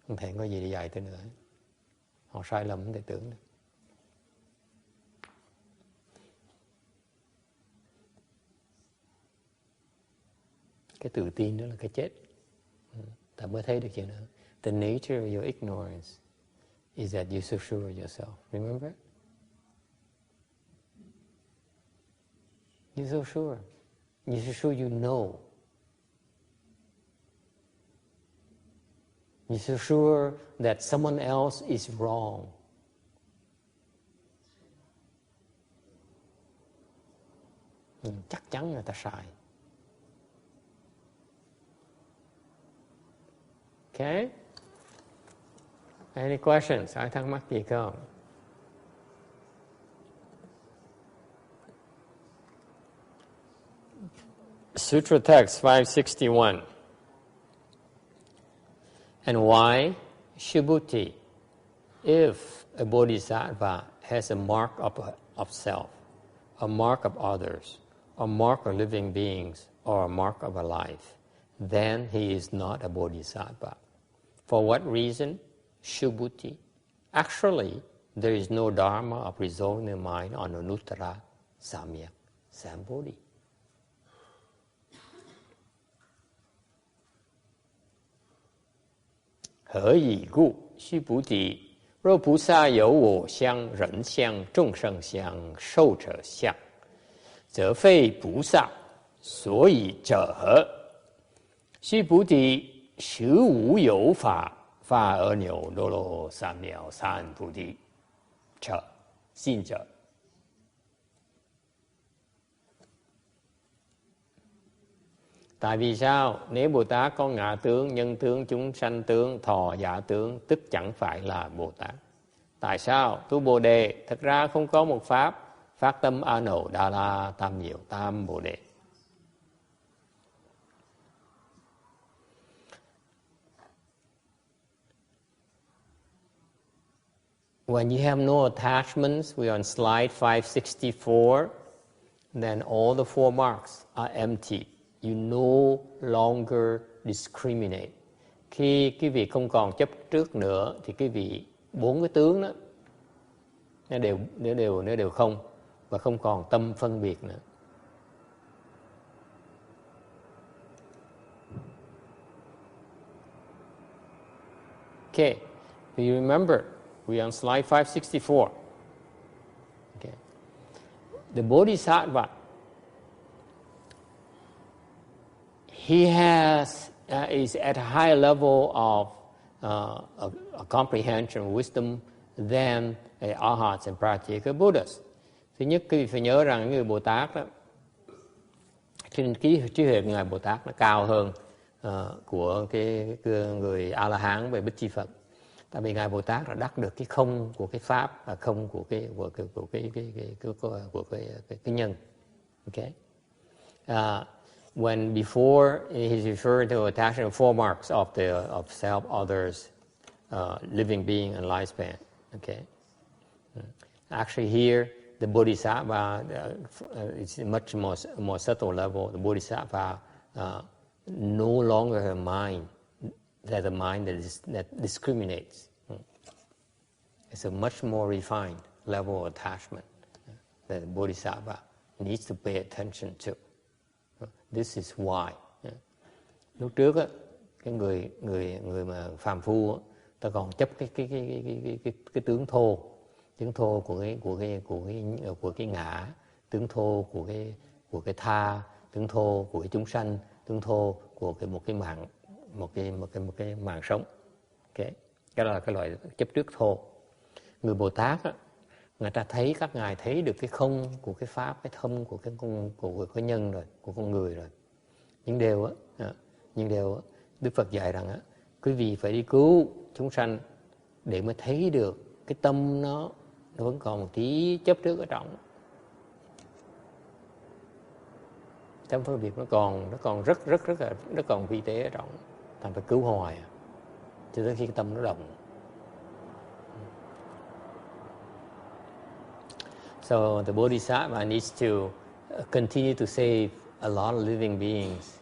không thể có gì để dạy tôi nữa. Họ sai lầm không thể tưởng được. Cái tự tin đó là cái chết. Ta mới thấy được chuyện đó. The nature of your ignorance is that you're so sure of yourself. Remember? You're so sure. You're so sure you know. You're so sure that someone else is wrong. Chắc chắn người ta sai. Okay? Any questions? Ai thắc mắc gì không? Sutra text 561. And why Shubhuti? If a bodhisattva has a mark of self, a mark of others, a mark of living beings, or a mark of a life, then he is not a bodhisattva. For what reason? Shubhuti. Actually, there is no dharma of resolving the mind on Anuttara Samyak Sambodhi. Hở gì gu, Xu Bù Tì, Rô Bù Sa有我相、人相、众生相、寿者相，则非菩萨，所以者何？须菩提，实无有法，法而牛罗罗三藐三菩提，者信者。Tại vì sao? Nếu Bồ Tát có ngã tướng, nhân tướng, chúng sanh tướng, thọ giả tướng, tức chẳng phải là Bồ Tát. Tại sao? Tu Bồ Đề, thật ra không có một pháp, phát tâm A Nậu Đà La Tam Nhiều Tam Bồ Đề. When you have no attachments, we are on slide 564, then all the four marks are empty. You no longer discriminate. Khi quý vị không còn chấp trước nữa thì quý vị bốn cái tướng đó nó đều không và không còn tâm phân biệt nữa. Okay, you remember we are on slide 564. Okay, the Bodhisattva. He is at a higher level of comprehension, wisdom than Arhats and Pratyeka Buddhas. Thứ nhất, quý vị phải nhớ rằng người Bồ Tát đó, cái trí huệ của Ngài Bồ Tát nó cao hơn của cái người A-la-hán về Bích Chi Phật. Tại vì Ngài Bồ Tát đã đắc được cái không của cái pháp và không của cái nhân. Okay? When before he's referring to attachment of four marks of self, others, living being, and lifespan. Okay. Actually, here the Bodhisattva it's a much more subtle level. The Bodhisattva no longer has a mind that a mind that discriminates. It's a much more refined level of attachment that the Bodhisattva needs to pay attention to. This is why. Lúc trước cái người mà phàm phu ta còn chấp cái tướng thô của cái ngã, tướng thô của cái tha, tướng thô của cái chúng sanh, tướng thô của một cái mạng sống. Okay. Cái đó là cái loại chấp trước thô. Người Bồ Tát á, các ngài thấy được cái không của cái pháp, cái thâm của cái nhân rồi, của con người rồi. Nhưng điều Đức Phật dạy rằng á, quý vị phải đi cứu chúng sanh để mới thấy được cái tâm nó vẫn còn một tí chấp trước ở trong. Tâm phân biệt nó còn rất còn vi tế ở trong, thành phải cứu hoài cho tới khi cái tâm nó động. So the Bodhisattva needs to continue to save a lot of living beings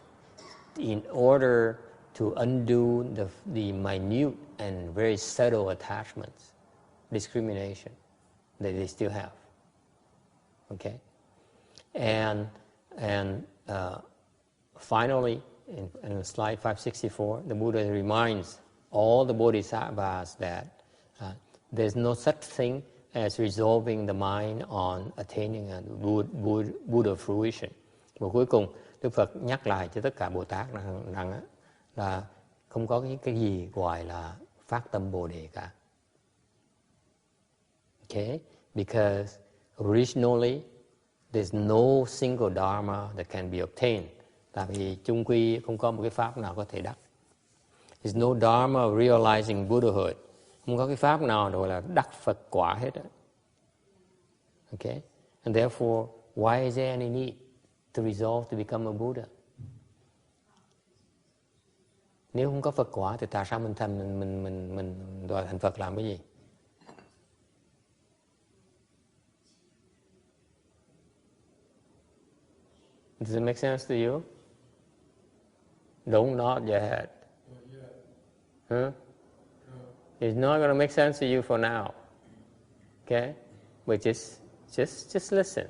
in order to undo the minute and very subtle attachments, discrimination that they still have. Okay, and finally, in slide 564, the Buddha reminds all the Bodhisattvas that there's no such thing as resolving the mind on attaining a Buddha fruition. Và cuối cùng, Đức Phật nhắc lại cho tất cả Bồ Tát rằng là không có cái gì gọi là phát tâm Bồ Đề cả. Okay? Because originally, there's no single dharma that can be obtained. Tại vì chung quy không có một cái pháp nào có thể đắc. There's no dharma of realizing Buddhahood. Không có cái pháp nào gọi là đắc Phật quả hết. Okay? And therefore, why is there any need to resolve to become a Buddha? Nếu không có Phật quả thì tại sao mình đòi thành Phật làm cái gì? Does it make sense to you? Don't nod your head. Huh? It's not going to make sense to you for now. Okay? But just listen.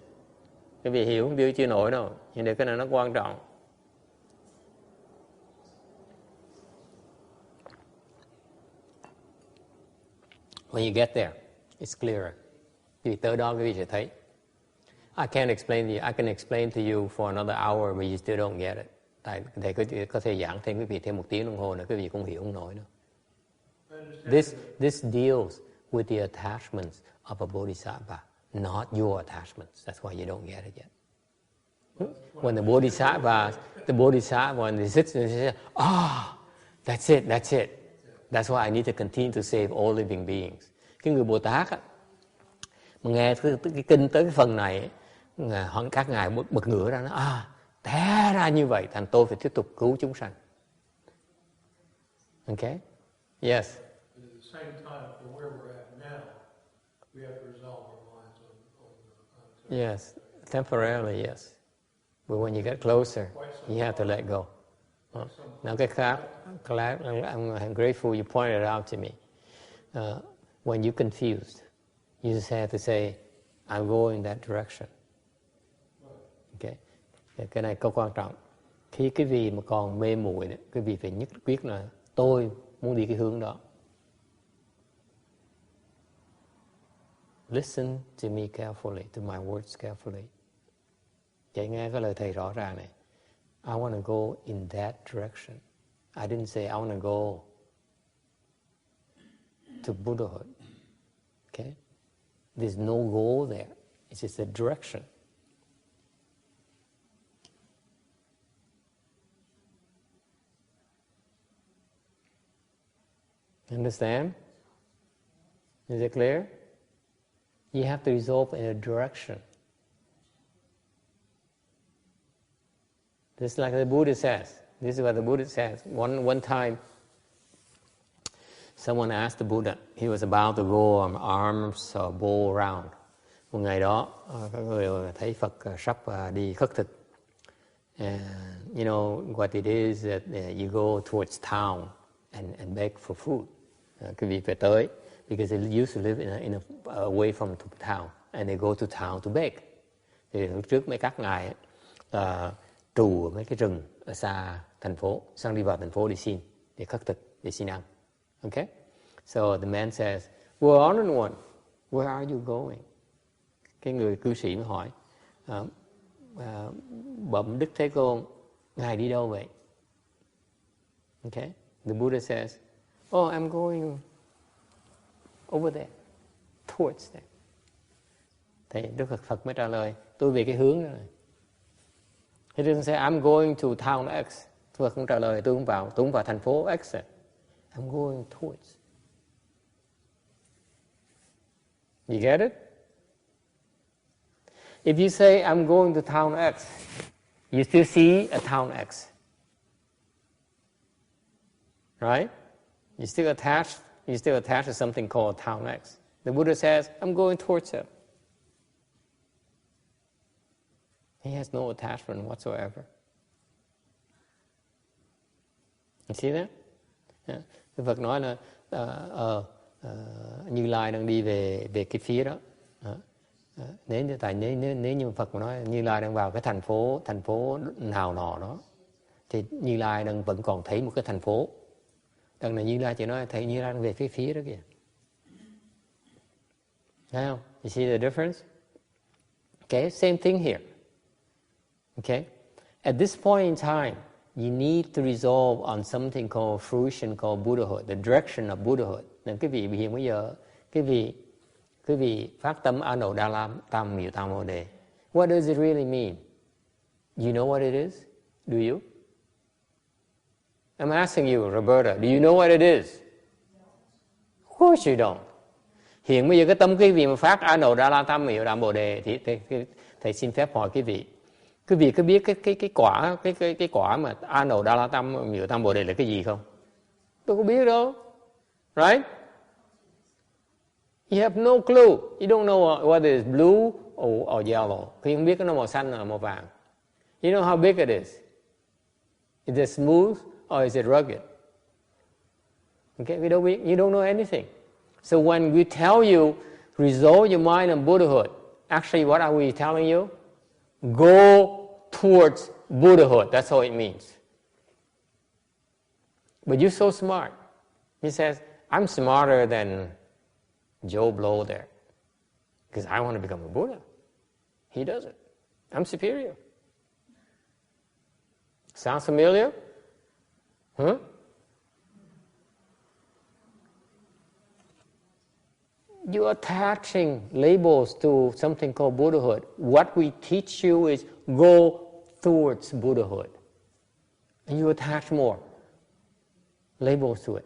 Cái việc hiểu không chưa nổi đâu. Nhưng để cái này nó quan trọng. When you get there, it's clearer. Vì tới đó quý vị sẽ thấy. I can't explain to you. I can explain to you for another hour, but you still don't get it. Tại thầy có thể giảng thêm quý vị thêm 1 tiếng đồng hồ nữa, quý vị cũng hiểu không nổi đâu. This deals with the attachments of a bodhisattva, not your attachments. That's why you don't get it yet. When the bodhisattva, when they sit and they say, that's it. That's why I need to continue to save all living beings. Cái người Bồ Tát á, mà nghe cái kinh tới cái phần này, các ngài bật ngửa ra, té ra như vậy, thành tôi phải tiếp tục cứu chúng sanh. Okay? Yes. But at the same time, from where we're at now, we have to resolve our minds on yes, temporarily, yes. But when you get closer, you have to let go. Now cái khác, I'm grateful you pointed it out to me. When you're confused, you just have to say, I'll go in that direction. Okay? Cái này câu quan trọng. Khi cái vị mà còn mê muội, cái vị phải nhất quyết là tôi muốn đi cái hướng đó. Listen to me carefully, to my words carefully. Chạy nghe cái lời thầy rõ ràng này. I want to go in that direction. I didn't say I want to go to Buddhahood. Okay? There's no goal there. It's just a direction. Understand? Is it clear? You have to resolve in a direction. Just like the Buddha says. This is what the Buddha says. One time, someone asked the Buddha. He was about to go on arms or bow around. Một ngày đó, có người thấy Phật sắp đi khất thực. And you know what it is that you go towards town and beg for food. Quý vị phải tới, because they used to live away from town, and they go to town to beg. Thì lúc trước mấy các ngài trù ở mấy cái rừng ở xa thành phố, sang đi vào thành phố để xin. để khất thực, để xin ăn. Okay? So the man says, well, honored one, where are you going? Cái người cư sĩ mới hỏi, bẩm Đức Thế Tôn, ngài đi đâu vậy? Okay? The Buddha says, oh, I'm going over there, towards there. Thì Đức Phật mới trả lời, tôi về cái hướng đó này. He didn't say, I'm going to town X. Phật không trả lời, tôi không vào thành phố X. I'm going towards. You get it? If you say, I'm going to town X, you still see a town X. Right? You still attached to something called town X. The Buddha says, I'm going towards it. He has no attachment whatsoever. You see that? Yeah. Đức Phật nói là Như Lai đang đi về cái phía đó. Nếu như Phật mà nói Như Lai đang vào cái thành phố nào nọ đó, thì Như Lai vẫn còn thấy một cái thành phố. Đằng này Như Lai chỉ nói thấy Như Lai đang về phía đó kìa. Thấy không? You see the difference? Okay, same thing here. Okay? At this point in time, you need to resolve on something called fruition, called Buddhahood, the direction of Buddhahood. Nên quý vị hiện bây giờ, quý vị phát tâm A Nậu Đa La Tam Miệu Tam Bồ Đề. What does it really mean? You know what it is? Do you? I'm asking you, Roberta, do you know what it is? Of course you don't. Hiện bây giờ cái tâm quý vị mà phát A Nậu Đa La Tam Miệu Tam Bồ Đề thì thầy xin phép hỏi quý vị có biết cái quả mà A Nậu Đa La Tam Miệu Tam Bồ Đề là cái gì không? Tôi có biết đâu. Right? You have no clue. You don't know whether it's blue or yellow. Khi không biết nó màu xanh hay màu vàng. You know how big it is. Is it smooth or is it rugged? Okay, we don't biết. You don't know anything. So when we tell you resolve your mind on Buddhahood, actually what are we telling you? Go towards Buddhahood. That's all it means. But you're so smart. He says, I'm smarter than Joe Blow there because I want to become a Buddha. He doesn't. I'm superior. Sounds familiar? Huh? You're attaching labels to something called Buddhahood. What we teach you is go towards Buddhahood. And you attach more labels to it.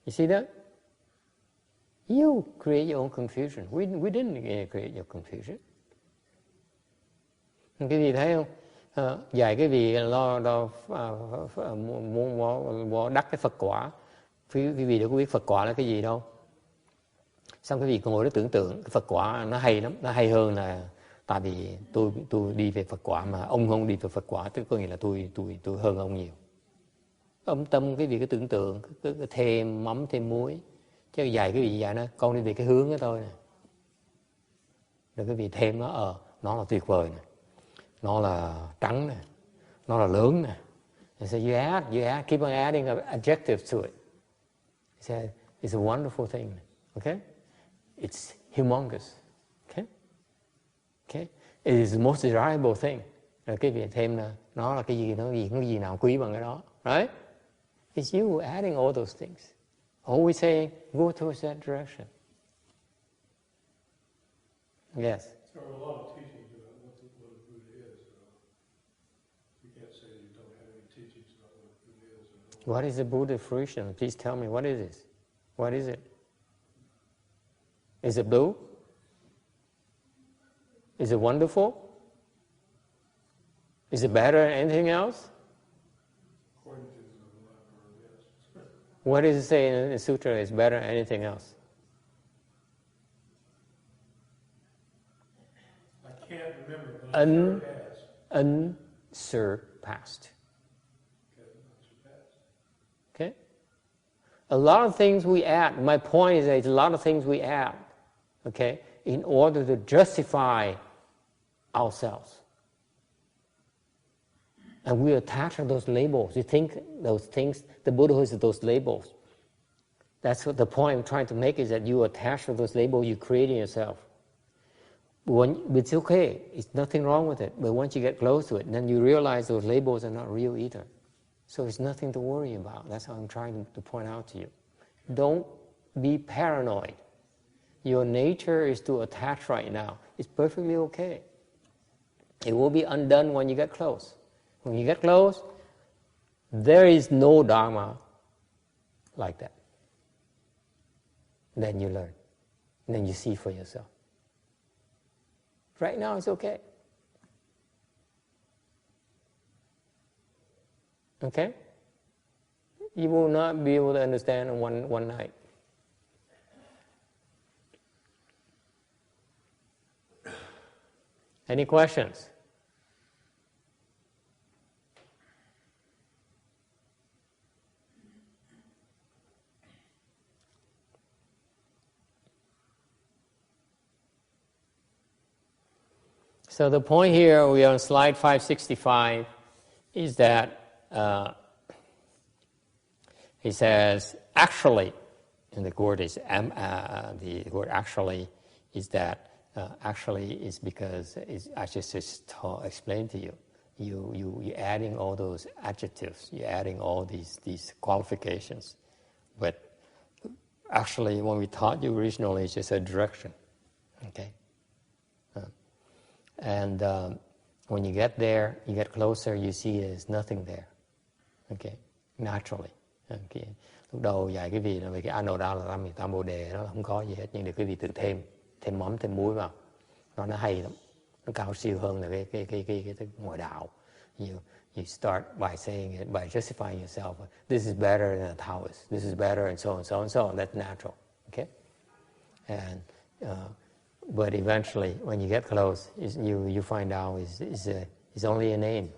You see that? You create your own confusion. We didn't create your confusion. Cái gì thấy không? Dạy cái vị lo muốn đắc cái Phật quả. Cái vị đâu có biết Phật quả là cái gì đâu. Xong cái vị ngồi đó tưởng tượng cái Phật quả nó hay lắm, nó hay hơn là tại vì tôi đi về Phật quả mà ông không đi về Phật quả, tức có nghĩa là tôi hơn ông nhiều. Ông tâm cái vị cái tưởng tượng, cái thêm mắm thêm muối, chứ dạy cái vị dạy nó con đi về cái hướng đó thôi nè. Rồi cái vị thêm nó là tuyệt vời nè, nó là trắng nè, nó là lớn nè. So you add, keep on adding adjectives to it. He said, it's a wonderful thing. Okay? It's humongous. Okay? Okay? It is the most desirable thing. Rồi cái việc thêm là nó là cái gì, nó gì nào quý bằng cái đó. Right? It's you adding all those things. Always saying, go towards that direction. Yes? There are a lot of teachings about what a Buddha is. You can't say you don't have any teachings about what a Buddha is. What is the Buddha fruition? Please tell me, what is this? What is it? Is it blue? Is it wonderful? Is it better than anything else? According to the Buddha, yes. What does it say in the sutra is better than anything else? I can't remember, but I'm sure it has. Unsurpassed. Okay? A lot of things we add. My point is that it's a lot of things we add, okay, in order to justify ourselves. And we attach to those labels. You think those things, the Buddhahood is those labels. That's what the point I'm trying to make, is that you attach to those labels you create in yourself. It's okay, it's nothing wrong with it, but once you get close to it, then you realize those labels are not real either. So it's nothing to worry about. That's what I'm trying to point out to you. Don't be paranoid. Your nature is to attach right now. It's perfectly okay. It will be undone when you get close. When you get close, there is no dharma like that. Then you learn. Then you see for yourself. Right now it's okay. Okay? You will not be able to understand in one night. Any questions? So the point here, we are on slide 565, is that he says, actually, and the word is the word actually is that actually is because I just explained to you. You're adding all those adjectives. You're adding all these qualifications. But actually, when we taught you originally, it's just a direction. Okay. And when you get there, you get closer, you see there's nothing there. Okay, naturally. Okay. Lúc đầu dạy cái vị là về cái anoda là tam bồ đề, nó không có gì hết, nhưng để cái vị tự thêm mắm, thêm muối vào, nó hay lắm, nó cao siêu hơn là cái ngoại đạo. You start by saying it, by justifying yourself. This is better than a Taoist. This is better, and so on, so on, so on. That's natural. Okay, and but eventually, when you get close, you find out it's only a name.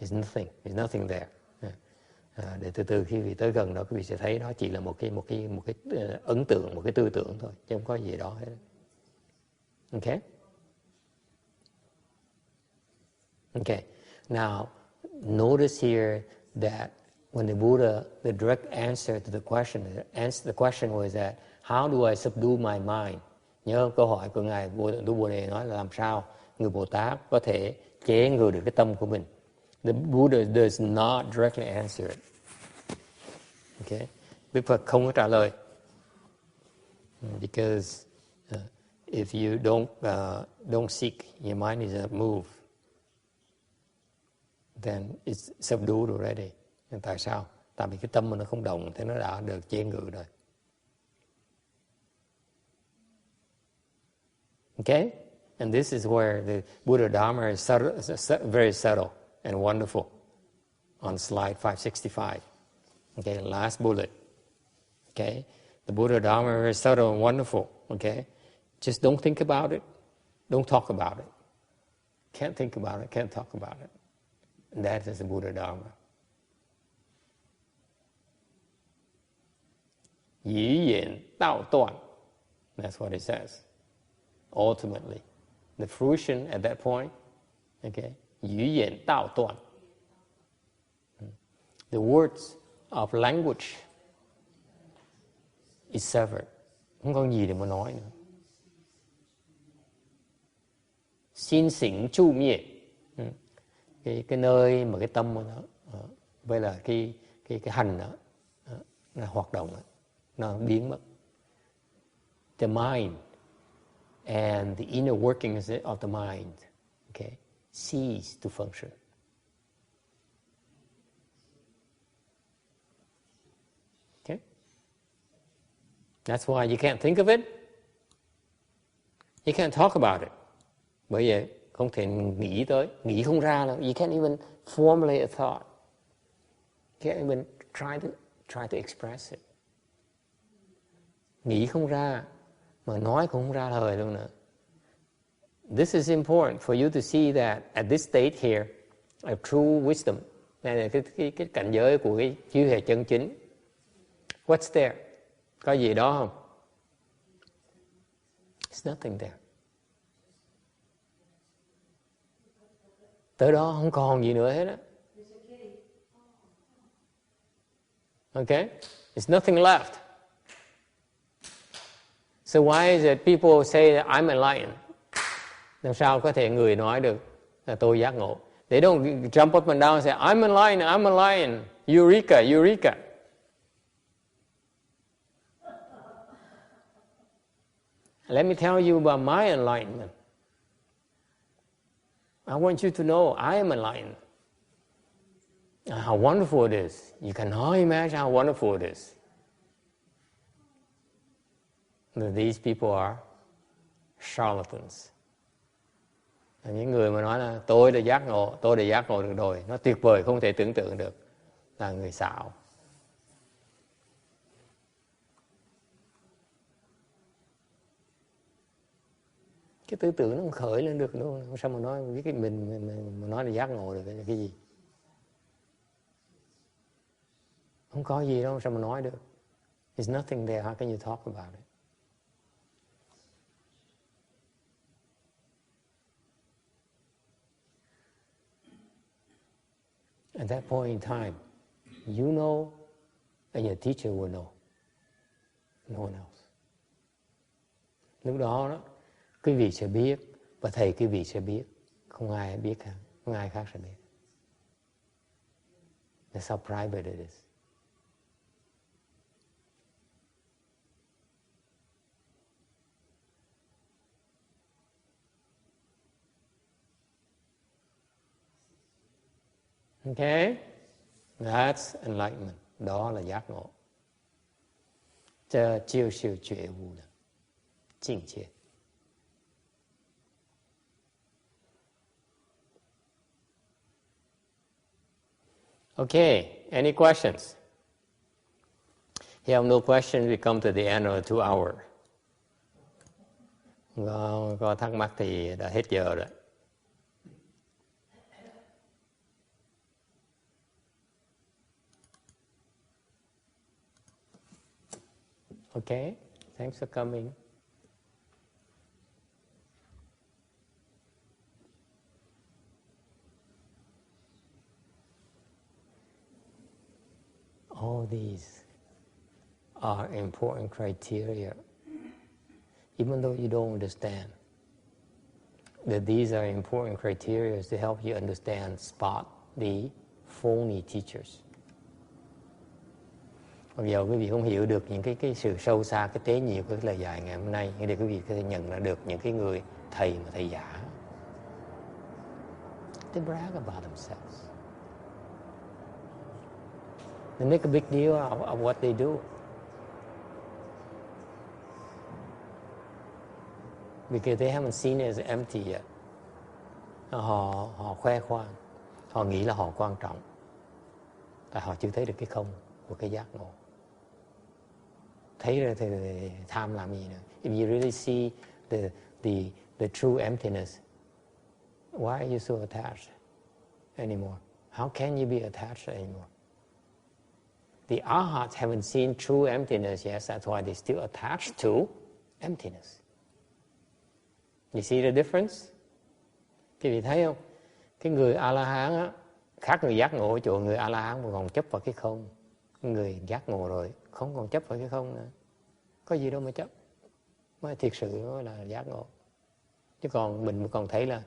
It's nothing. There's nothing there. Để từ khi vị tới gần đó, quý vị sẽ thấy đó chỉ là một cái ấn tượng, một cái tư tưởng thôi, chứ không có gì đó hết. Okay? Okay. Now, notice here that when the Buddha, the direct answer to the question was that, how do I subdue my mind? Nhớ câu hỏi của Ngài Bồ Đề nói là làm sao người Bồ Tát có thể chế ngự được cái tâm của mình. The Buddha does not directly answer it. Okay? Đức Phật không có trả lời. Because if you don't seek, your mind is not moved, then it's subdued already. Tại sao? Tại vì cái tâm mình nó không động thì nó đã được chế ngự rồi. Okay? And this is where the Buddha Dharma is very subtle and wonderful on slide 565. Okay, last bullet. Okay? The Buddha Dharma is very subtle and wonderful. Okay? Just don't think about it. Don't talk about it. Can't think about it, can't talk about it. And that is the Buddha Dharma. Yi yin dao duan. That's what it says. Ultimately, the fruition at that point, okay, yu yin dao duan. The words of language is severed. Không có gì để mà nói nữa. Xin xỉn chu miệ. Cái nơi mà cái tâm của nó với là cái hành nó hoạt động nó biến mất. The mind and the inner workings of the mind, okay, cease to function. Okay? That's why you can't think of it. You can't talk about it. Bởi vậy không thể nghĩ không ra đâu. You can't even formulate a thought. You can't even try to express it. Nghĩ không ra, mà nói cũng không ra lời luôn nữa. This is important for you to see that at this state here of true wisdom. Đây là cái cảnh giới của cái trí huệ chân chính. What's there? Có gì đó không? It's nothing there. Tới đó không còn gì nữa hết á. Okay? There's nothing left. So why is it people say that I'm enlightened? Làm sao có thể người nói được là tôi giác ngộ? They don't jump up and down and say, I'm enlightened, I'm enlightened. Eureka, eureka. Let me tell you about my enlightenment. I want you to know I am enlightened. How wonderful it is. You cannot imagine how wonderful it is. That these people are charlatans. Những người mà nói là tôi đã giác ngộ được rồi, nó tuyệt vời không thể tưởng tượng được, là người xạo. Cái tư tưởng nó không khởi lên được đâu, sao mà nói biết cái mình mà nói là giác ngộ được cái gì? Không có gì đâu, sao mà nói được? There's nothing there, how can you talk about it? At that point in time, you know and your teacher will know. No one else. Lúc đó, quý vị sẽ biết và thầy quý vị sẽ biết. Không ai biết cả, không ai khác sẽ biết. That's how private it is. Okay? That's enlightenment. Đó là giác ngộ. This is觉悟的境界. Okay, any questions? If you have no questions, we come to the end of the 2 hour. Có thắc mắc thì đã hết giờ rồi. Okay, thanks for coming. All these are important criteria, even though you don't understand. That these are important criteria to help you understand, spot the phony teachers. Bây giờ quý vị không hiểu được những cái sự sâu xa, cái tế nhị của cái lời dạy ngày hôm nay, để quý vị có thể nhận ra được những cái người thầy mà thầy giả. They brag about themselves. They make a big deal of what they do. Because they haven't seen it as empty yet. Họ khoe khoang, họ nghĩ là họ quan trọng, tại họ chưa thấy được cái không của cái giác ngộ. Thấy rồi thì tham làm gì nữa? If you really see the true emptiness, why are you so attached anymore? How can you be attached anymore? The arhats haven't seen true emptiness yet, that's why they're still attached to emptiness. You see the difference? Quý vị thấy không? Cái người A-la-hán á, khác người giác ngộ ở chỗ người A-la-hán còn chấp vào cái không. Người giác ngộ rồi không còn chấp vào cái không nữa. Có gì đâu mà chấp. Mới thiệt sự mới là giác ngộ. Chứ còn mình còn thấy là